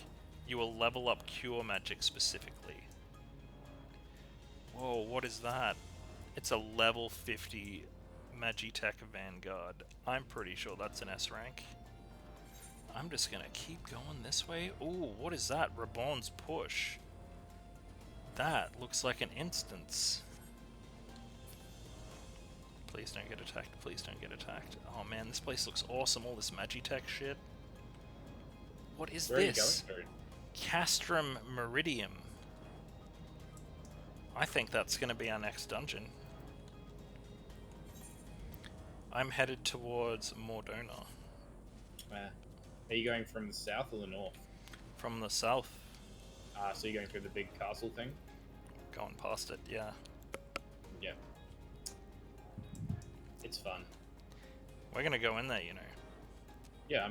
you will level up cure magic specifically. Whoa, what is that? It's a level 50 Magitech Vanguard. I'm pretty sure that's an S rank. I'm just gonna keep going this way. Ooh, what is that? Reborn's Push. That looks like an instance. Please don't get attacked, please don't get attacked. Oh man, this place looks awesome, all this Magitech shit. What is Where this? are you going Castrum Meridium. I think that's gonna be our next dungeon. I'm headed towards Mor Dhona. Are you going from the south or the north? From the south. So you're going through the big castle thing? Going past it, yeah. Yeah. It's fun. We're gonna go in there, you know. Yeah,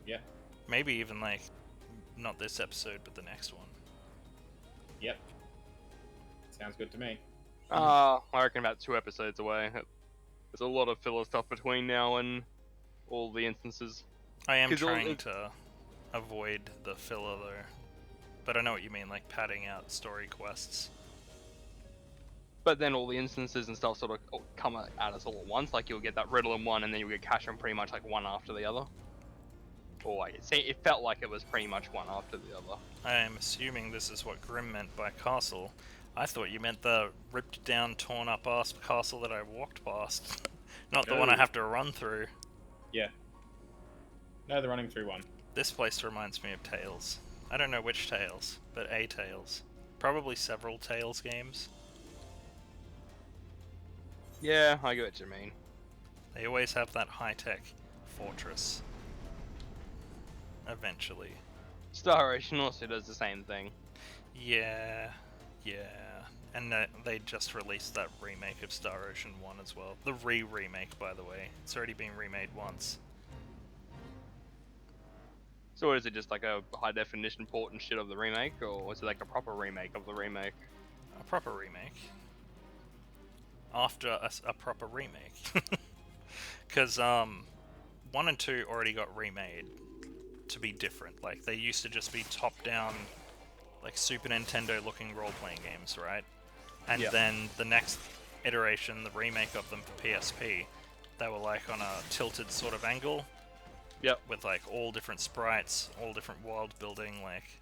yeah. Maybe even like, not this episode, but the next one. Yep. Sounds good to me. I reckon about 2 episodes away. There's a lot of filler stuff between now and all the instances. I am 'Cause trying to avoid the filler though. But I know what you mean, like padding out story quests. But then all the instances and stuff sort of come at us all at once. Like you'll get that riddle in one, and then you'll get Cashram pretty much like one after the other. Or like it felt like it was pretty much one after the other. I am assuming this is what Grim meant by castle. I thought you meant the ripped down, torn up ass castle that I walked past. Not the one I Oh. have to run through. Yeah. No, they're running through one. This place reminds me of Tales. I don't know which Tales, but a Tales. Probably several Tales games. Yeah, I get what you mean. They always have that high-tech fortress. Eventually. Star Ocean also does the same thing. Yeah. And they just released that remake of Star Ocean 1 as well. The remake, by the way. It's already been remade once. So is it just like a high definition port and shit of the remake, or is it like a proper remake of the remake? A proper remake. After a proper remake. Because 1 and 2 already got remade to be different. Like, they used to just be top-down, like, Super Nintendo looking role-playing games, right? And then the next iteration, the remake of them for PSP, they were like on a tilted sort of angle. Yep. With like all different sprites, all different world building, like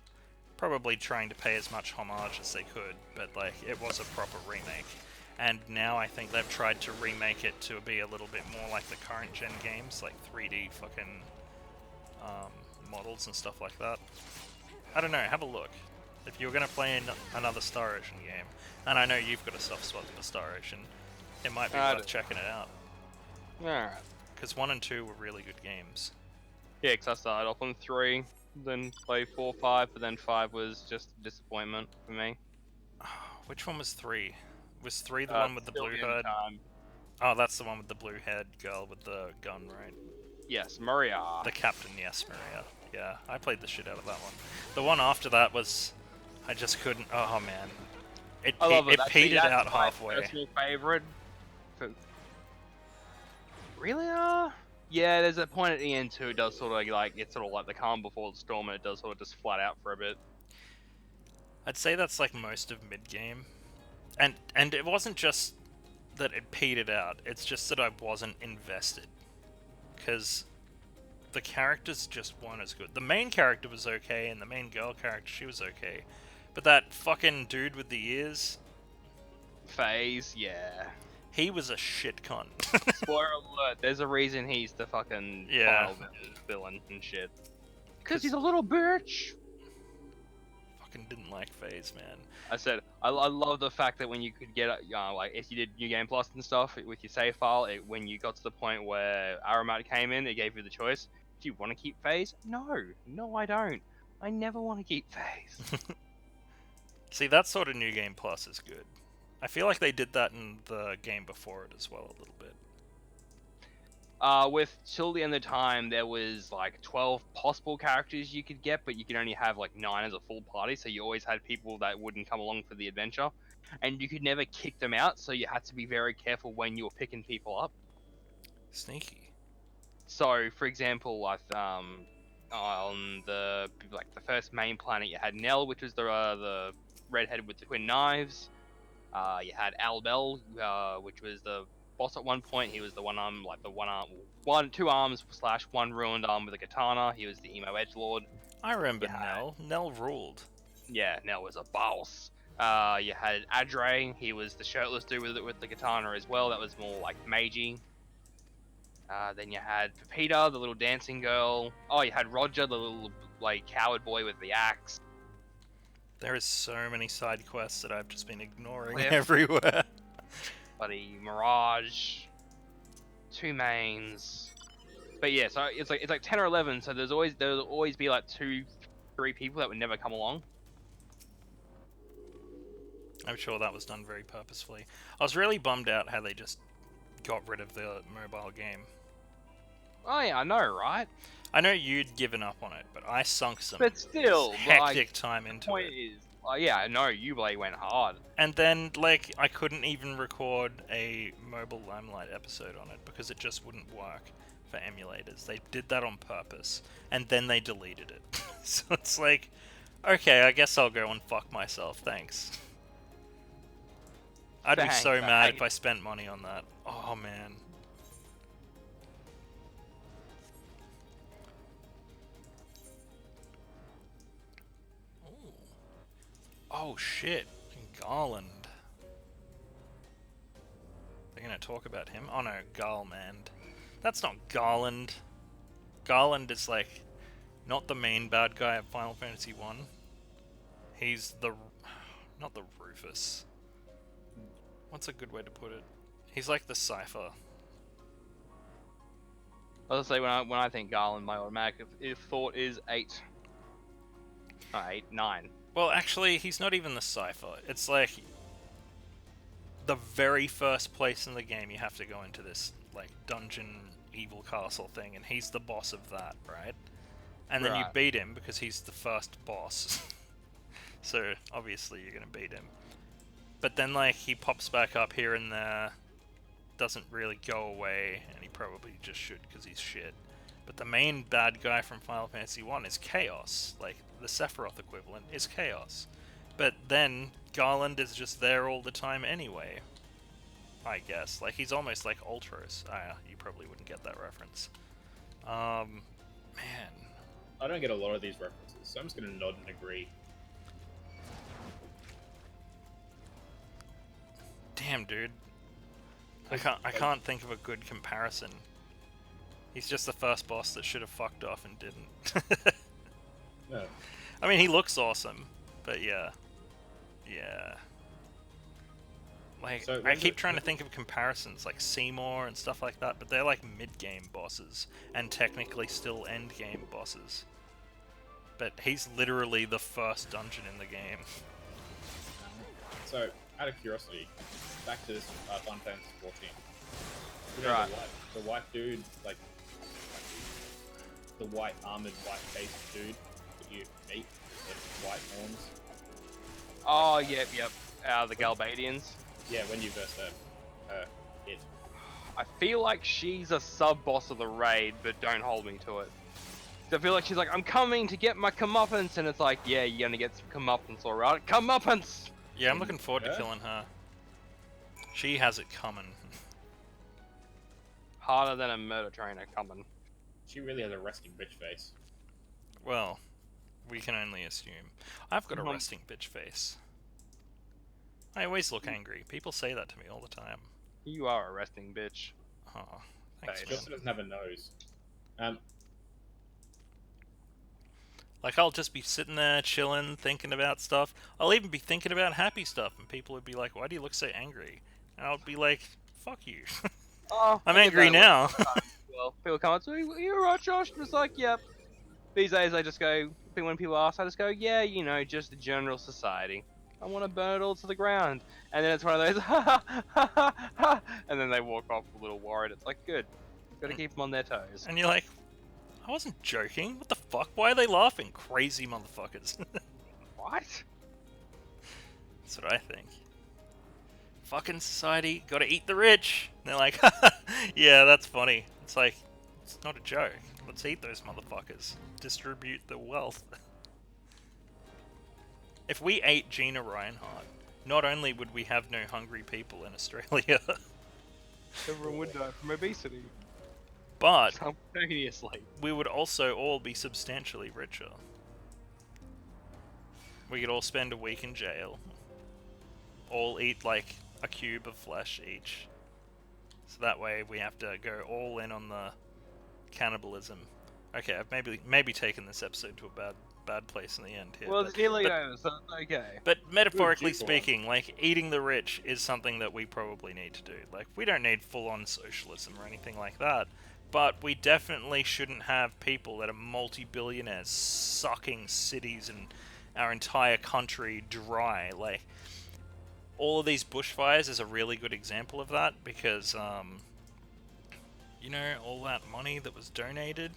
probably trying to pay as much homage as they could, but like it was a proper remake. And now I think they've tried to remake it to be a little bit more like the current gen games, like 3D fucking models and stuff like that. I don't know, have a look. If you're going to play another Star Ocean game, and I know you've got a soft spot for Star Ocean, it might be worth checking it out. Alright. Because 1 and 2 were really good games. Yeah, because I started off on 3, then played 4, 5, but then 5 was just a disappointment for me. Which one was 3? Was 3 the one with the blue head? Time. Oh, that's the one with the blue head girl with the gun, right? Yes, Maria. The captain, yes, Maria. Yeah, I played the shit out of that one. The one after that was... I just couldn't... Oh, man. It petered out halfway. That's my personal favorite. Really? Yeah, there's a point at the end too. It does sort of like it's sort of like the calm before the storm, and it does sort of just flat out for a bit. I'd say that's like most of mid-game. And it wasn't just that it petered out, it's just that I wasn't invested. Because the characters just weren't as good. The main character was okay, and the main girl character, she was okay. But that fucking dude with the ears... Phase, yeah. He was a shit cunt. Spoiler alert, there's a reason he's the fucking final villain and shit. Because he's a little bitch! fucking didn't like Phase, man. I said I love the fact that when you could get like if you did New Game Plus and stuff with your save file, when you got to the point where Aramat came in, it gave you the choice. Do you want to keep Phase? No, I don't. I never want to keep Phase. See, that sort of New Game Plus is good. I feel like they did that in the game before it as well a little bit. With till the end of time, there was like 12 possible characters you could get, but you could only have like 9 as a full party, so you always had people that wouldn't come along for the adventure, and you could never kick them out, so you had to be very careful when you were picking people up. Sneaky. So, for example, on the first main planet, you had Nell, which was the redhead with the twin knives. You had Albel, which was the boss at one point. He was the two arms / one ruined arm with a katana. He was the emo edgelord. I remember Nell. Nell ruled. Yeah, Nell was a boss. You had Adre. He was the shirtless dude with the katana as well. That was more like magey. Then you had Pepita, the little dancing girl. Oh, you had Roger, the little like coward boy with the axe. There is so many side quests that I've just been ignoring Cliff. everywhere. Buddy, Mirage, 2 mains. But yeah, so it's like 10 or 11. So there'll always be like 2, 3 people that would never come along. I'm sure that was done very purposefully. I was really bummed out how they just got rid of the mobile game. Oh yeah, I know, right? I know you'd given up on it, but I sunk some But still, hectic time into point it. is, yeah, I know Ublade went hard. And then, like, I couldn't even record a mobile Limelight episode on it because it just wouldn't work for emulators. They did that on purpose, and then they deleted it. So it's like, okay, I guess I'll go and fuck myself, thanks. I'd be so mad if I spent money on that. Oh, man. Oh shit, Garland. They're gonna talk about him? Oh no, Garland. That's not Garland. Garland is like not the main bad guy of Final Fantasy XI. He's the not the Rufus. What's a good way to put it? He's like the Cypher. I'll say when I think Garland, my automatic thought is 8. Not 8, 9. Well, actually, he's not even the Cypher. It's like the very first place in the game you have to go into this like dungeon evil castle thing, and he's the boss of that, right? And then you beat him because he's the first boss. So obviously you're gonna beat him. But then like he pops back up here and there, doesn't really go away, and he probably just should because he's shit. But the main bad guy from Final Fantasy I is Chaos. Like, the Sephiroth equivalent is Chaos. But then, Garland is just there all the time anyway. I guess. Like, he's almost like Ultros. You probably wouldn't get that reference. Man. I don't get a lot of these references, so I'm just gonna nod and agree. Damn, dude. I can't think of a good comparison. He's just the first boss that should have fucked off and didn't. No. I mean, he looks awesome, but yeah. Yeah. Like, So I keep trying to think of comparisons, like Seymour and stuff like that, but they're like mid-game bosses, and technically still end-game bosses. But he's literally the first dungeon in the game. So, out of curiosity, back to this Final Fantasy XIV. You know, Right. the white dude, like the white armored, white-faced dude that you meet with white horns. Oh, yep. The Galbadians. Yeah, when you verse her hit. I feel like she's a sub-boss of the raid, but don't hold me to it. I feel like she's like, I'm coming to get my comeuppance, and it's like, yeah, you're gonna get some comeuppance, alright? Comeuppance! Yeah, I'm looking forward to Yeah. killing her. She has it coming. Harder than a murder trainer coming. She really has a resting bitch face. Well, we can only assume. I've got a Mhm. resting bitch face. I always look angry. People say that to me all the time. You are a resting bitch. Oh, thanks, She man. also doesn't have a nose. Like, I'll just be sitting there chilling, thinking about stuff. I'll even be thinking about happy stuff, and people would be like, "Why do you look so angry?" And I'll be like, "Fuck you. Oh, I'm I get angry that a lot now." sometimes. Well, people come up to me, "You're right, Josh." Just like, yep. These days, I just go. When people ask, I just go, "Yeah, you know, just the general society. I want to burn it all to the ground." And then it's one of those, ha ha ha ha ha, and then they walk off a little worried. It's like, good. Got to and, keep them on their toes. and you're like, "I wasn't joking. What the fuck? Why are they laughing? Crazy motherfuckers." What? That's what I think. Fucking society, gotta eat the rich. And they're like, "Yeah, that's funny." It's like, it's not a joke. Let's eat those motherfuckers. Distribute the wealth. If we ate Gina Reinhardt, not only would we have no hungry people in Australia, Everyone would die from obesity but simultaneously. we would also all be substantially richer. We could all spend a week in jail. All eat like a cube of flesh each. So that way we have to go all in on the cannibalism. Okay, I've maybe taken this episode to a bad place in the end here. Well, it's nearly over, so it's okay. But metaphorically Good G for speaking, like, eating the rich is something that we probably need to do. Like, we don't need full-on socialism or anything like that, but we definitely shouldn't have people that are multi-billionaires sucking cities and our entire country dry. Like, all of these bushfires is a really good example of that, because, you know, all that money that was donated,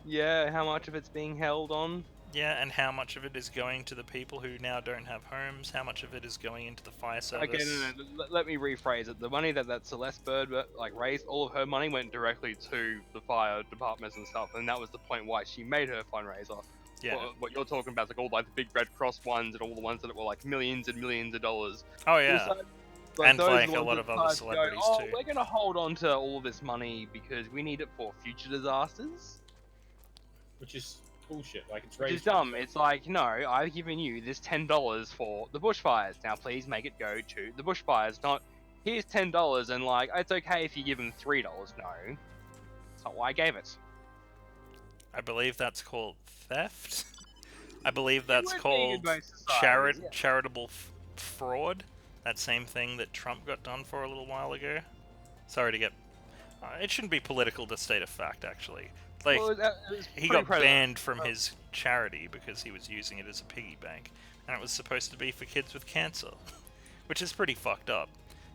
Yeah, how much of it's being held on? yeah, and how much of it is going to the people who now don't have homes, how much of it is going into the fire service. Okay, no. Let me rephrase it. The money that Celeste Bird like raised, all of her money went directly to the fire departments and stuff, and that was the point why she made her fundraiser. Yeah. What you're talking about is like all like the big Red Cross ones and all the ones that were like millions and millions of dollars. Oh, yeah. But And, those like, ones a lot that of other decided to celebrities, go, too. We're gonna hold on to all this money because we need it for future disasters. Which is bullshit. Like, it's Which is raised. dumb. It's like, no, I've given you this $10 for the bushfires. Now please make it go to the bushfires, not here's $10 and like it's okay if you give them $3. No, that's not why I gave it. I believe that's called theft. I believe that's would be in called most societies, yeah. charitable fraud. That same thing that Trump got done for a little while ago. Sorry to get... it shouldn't be political to state a fact, actually. Like, Well, it was he pretty got prevalent. banned from his charity because he was using it as a piggy bank. And it was supposed to be for kids with cancer. Which is pretty fucked up.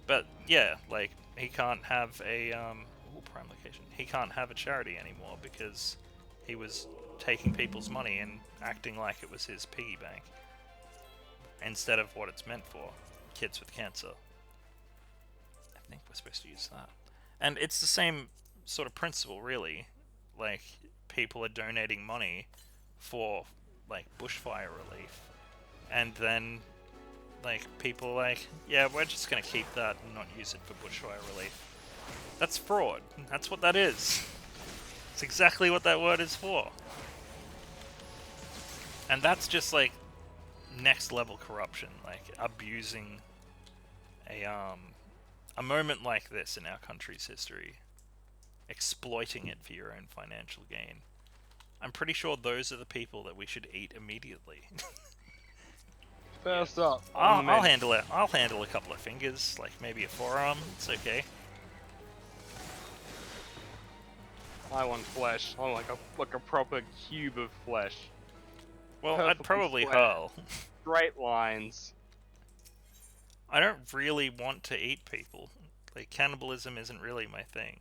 But, yeah, like, he can't have a, prime location. He can't have a charity anymore because he was taking people's money and acting like it was his piggy bank. Instead of what it's meant for. Kids with cancer. I think we're supposed to use that. And it's the same sort of principle, really. Like, people are donating money for, like, bushfire relief. And then, like, people are like, yeah, we're just gonna keep that and not use it for bushfire relief. That's fraud. That's what that is. It's exactly what that word is for. And that's just, like, next level corruption. Like, abusing a moment like this in our country's history. Exploiting it for your own financial gain. I'm pretty sure those are the people that we should eat immediately. First up, I'll handle it. I'll handle a couple of fingers, like maybe a forearm. It's okay. I want flesh. I want like a proper cube of flesh. Well, I'd Perfectly probably square. hurl. Straight lines. I don't really want to eat people. Like, cannibalism isn't really my thing.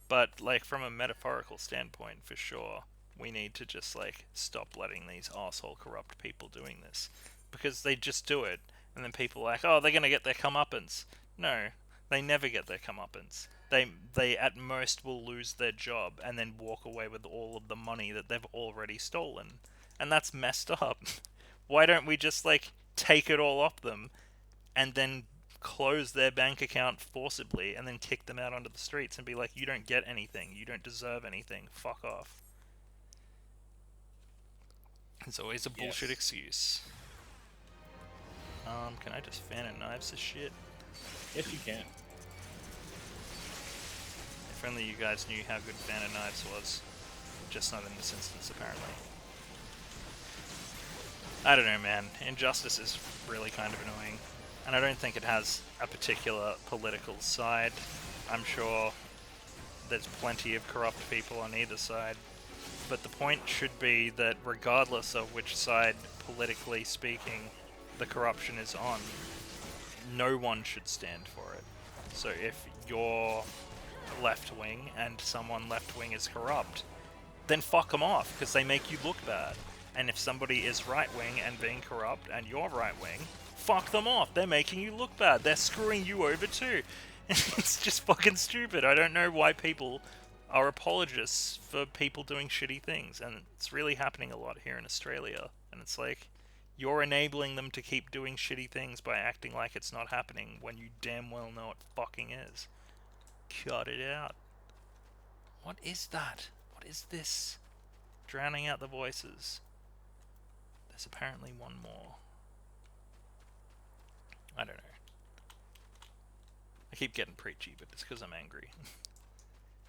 But, like, from a metaphorical standpoint, for sure, we need to just, like, stop letting these asshole corrupt people doing this. Because they just do it, and then people are like, oh, they're gonna get their comeuppance. No, they never get their comeuppance. They at most will lose their job, and then walk away with all of the money that they've already stolen. And that's messed up. Why don't we just, like, take it all off them, and then close their bank account forcibly, and then kick them out onto the streets and be like, you don't get anything, you don't deserve anything, fuck off. It's always a bullshit excuse. Can I just fan and knives this shit? Yes, you can. If only you guys knew how good fan and knives was. Just not in this instance, apparently. I don't know, man. Injustice is really kind of annoying, and I don't think it has a particular political side. I'm sure there's plenty of corrupt people on either side, but the point should be that regardless of which side, politically speaking, the corruption is on, no one should stand for it. So if you're left wing and someone left wing is corrupt, then fuck them off because they make you look bad. And if somebody is right wing and being corrupt and you're right wing, fuck them off. They're making you look bad. They're screwing you over too. It's just fucking stupid. I don't know why people are apologists for people doing shitty things, and it's really happening a lot here in Australia. And it's like, you're enabling them to keep doing shitty things by acting like it's not happening when you damn well know it fucking is. Cut it out. What is that? What is this? Drowning out the voices. There's apparently one more. I don't know. I keep getting preachy, but it's because I'm angry.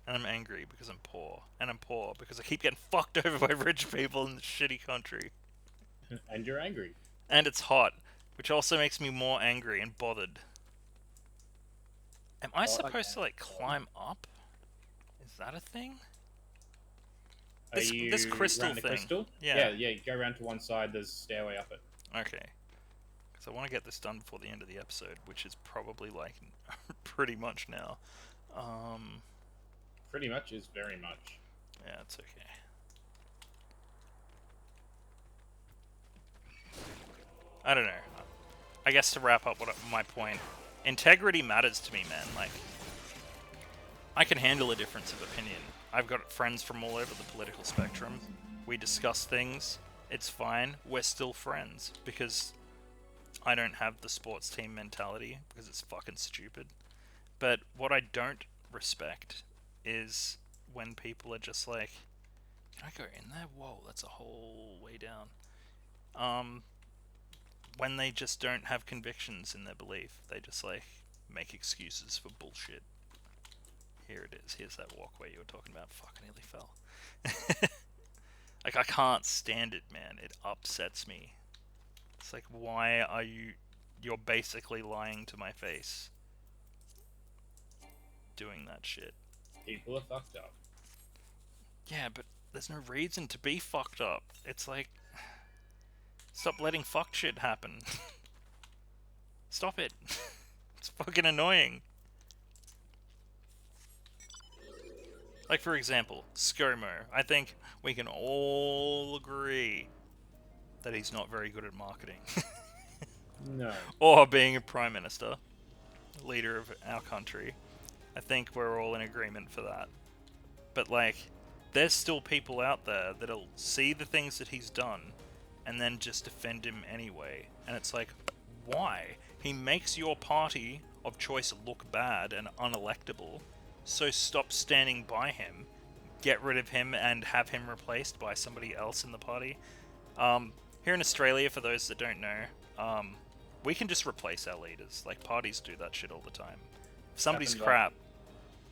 And I'm angry because I'm poor. And I'm poor because I keep getting fucked over by rich people in this shitty country. And you're angry. And it's hot, which also makes me more angry and bothered. Am I supposed to, like, climb up? Is that a thing? This crystal around the thing. crystal? Yeah. Yeah. You go around to one side. There's a stairway up it. Okay. Because I want to get this done before the end of the episode, which is probably, like, pretty much now. Pretty much is very much. Yeah, it's okay. I don't know. I guess to wrap up my point, integrity matters to me, man. Like, I can handle a difference of opinion. I've got friends from all over the political spectrum. We discuss things. It's fine. We're still friends because I don't have the sports team mentality because it's fucking stupid. But what I don't respect is when people are just like, can I go in there? Whoa, that's a whole way down. When they just don't have convictions in their belief, they just like make excuses for bullshit. Here it is. Here's that walkway you were talking about. Fuck, I nearly fell. Like, I can't stand it, man. It upsets me. It's like, why are you... You're basically lying to my face. Doing that shit. People are fucked up. Yeah, but there's no reason to be fucked up. It's like... Stop letting fuck shit happen. Stop it. It's fucking annoying. Like, for example, ScoMo. I think we can all agree that he's not very good at marketing. No. Or being a prime minister, leader of our country. I think we're all in agreement for that. But, like, there's still people out there that'll see the things that he's done and then just defend him anyway. And it's like, why? He makes your party of choice look bad and unelectable. So stop standing by him, get rid of him, and have him replaced by somebody else in the party. Here in Australia, for those that don't know, we can just replace our leaders. Like, parties do that shit all the time. If somebody's Happened, crap,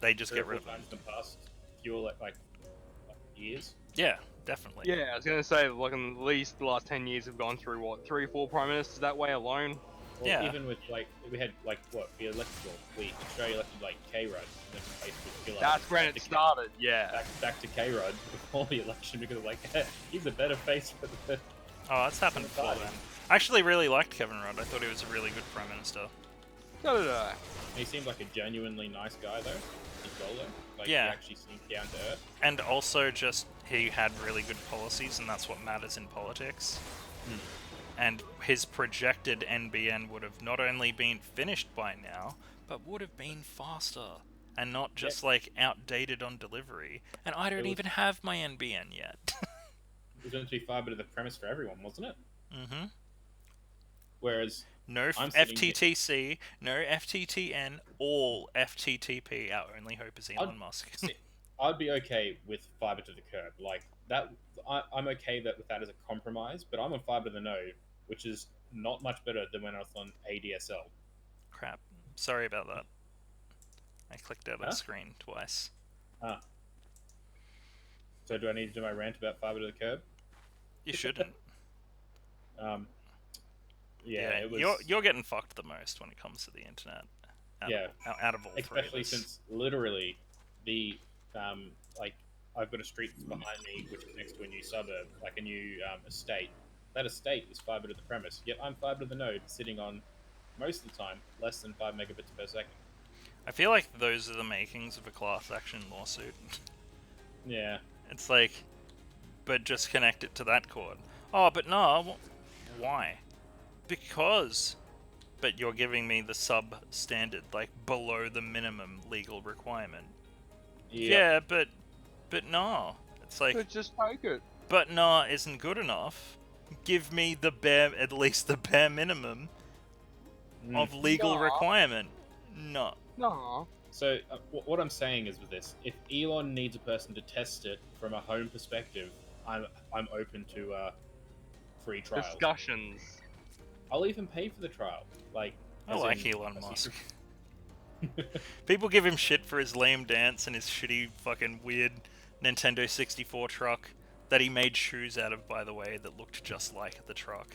they just Three or get rid four of them. times in the past few like years. Yeah, definitely. Yeah, I was gonna say, like, at least the last 10 years have gone through, what, 3 or 4 prime ministers that way alone? Or Yeah. even with, like, we had, like, what, Australia elected, like, K-Rudd, and then replaced with Gillard. That's when it started, yeah. Back to K-Rudd before the election because, like, he's a better face for the... Oh, that's happened before then. I actually really liked Kevin Rudd. I thought he was a really good prime minister. So did I. He seemed like a genuinely nice guy, though, as well, though. Like, Yeah. he actually seemed down to earth. And also just, he had really good policies, and that's what matters in politics. And his projected NBN would have not only been finished by now, but would have been faster. And not just, like, outdated on delivery. And I don't even have my NBN yet. It was meant to be far better the premise for everyone, wasn't it? Mm-hmm. Whereas... No I'm sitting FTTC, no FTTN, all FTTP. Our only hope is Elon Musk. See, I'd be okay with fiber to the curb. Like, that, I'm okay with that as a compromise, but I'm on fiber to the node, which is not much better than when I was on ADSL. Crap. Sorry about that. I clicked out of the screen twice. So do I need to do my rant about fiber to the curb? You shouldn't. Um, yeah, Yeah, it was. you're getting fucked the most when it comes to the internet. Yeah, Out of all three of especially us. since literally the like I've got a street behind me which is next to a new suburb, like a new estate. That estate is fiber to the premise, yet I'm fiber to the node, sitting on most of the time less than 5 megabits per second. I feel like those are the makings of a class action lawsuit. Yeah, It's like, but just connect it to that cord. Oh, but no, why? Because. But you're giving me the substandard, like below the minimum legal requirement. yep. Yeah, but no. It's like, So just take it. but no isn't good enough. Give me the bare, at least the bare minimum of legal Nah. requirement. No. No. So what I'm saying is with this, if Elon needs a person to test it from a home perspective, I'm open to free trials. Discussions. I'll even pay for the trial. Like, I as like in Elon a Musk. secret- People give him shit for his lame dance and his shitty fucking weird Nintendo 64 truck that he made shoes out of, by the way, that looked just like the truck.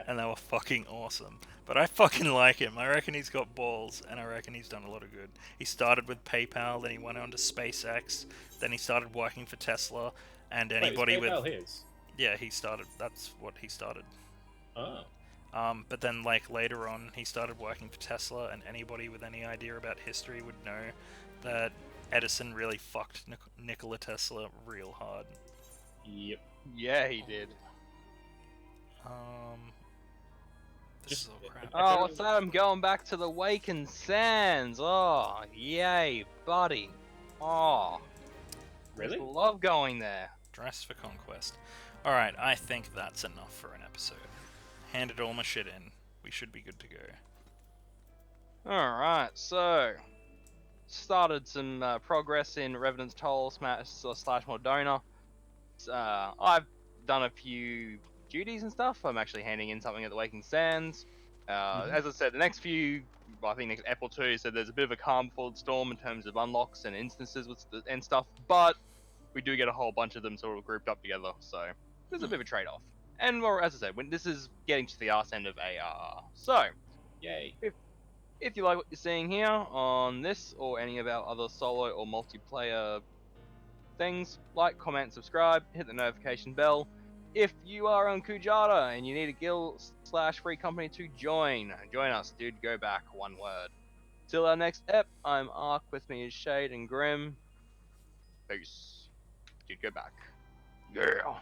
And they were fucking awesome. But I fucking like him. I reckon he's got balls, and I reckon he's done a lot of good. He started with PayPal, then he went on to SpaceX, then he started working for Tesla, and Wait, anybody is PayPal with... his? Yeah, he started... That's what he started. Oh. But then, like, later on, he started working for Tesla, and anybody with any idea about history would know that Edison really fucked Nikola Tesla real hard. Yep. Yeah, he did. This Just- is all crap. Oh, what's that? I'm going back to the Wakened Sands. Oh, yay, buddy. Oh, Really? just love going there. Dress for Conquest. Alright, I think that's enough for an episode. Handed all my shit in. We should be good to go. Alright, so started some progress in Revenant's Toll slash Mor Dhona. I've done a few duties and stuff. I'm actually handing in something at the Waking Sands. As I said, the next few, I think next ep or two, so there's a bit of a calm before the storm in terms of unlocks and instances and stuff, but we do get a whole bunch of them sort of grouped up together, so there's a bit of a trade-off. And more, as I said, when this is getting to the arse end of AR. So, Yay. if you like what you're seeing here on this or any of our other solo or multiplayer things, like, comment, subscribe, hit the notification bell. If you are on Kujata and you need a guild / free company to join us, DudeGoBack, one word. Till our next ep, I'm Ark, with me is Shade and Grim. Peace. DudeGoBack. Yeah.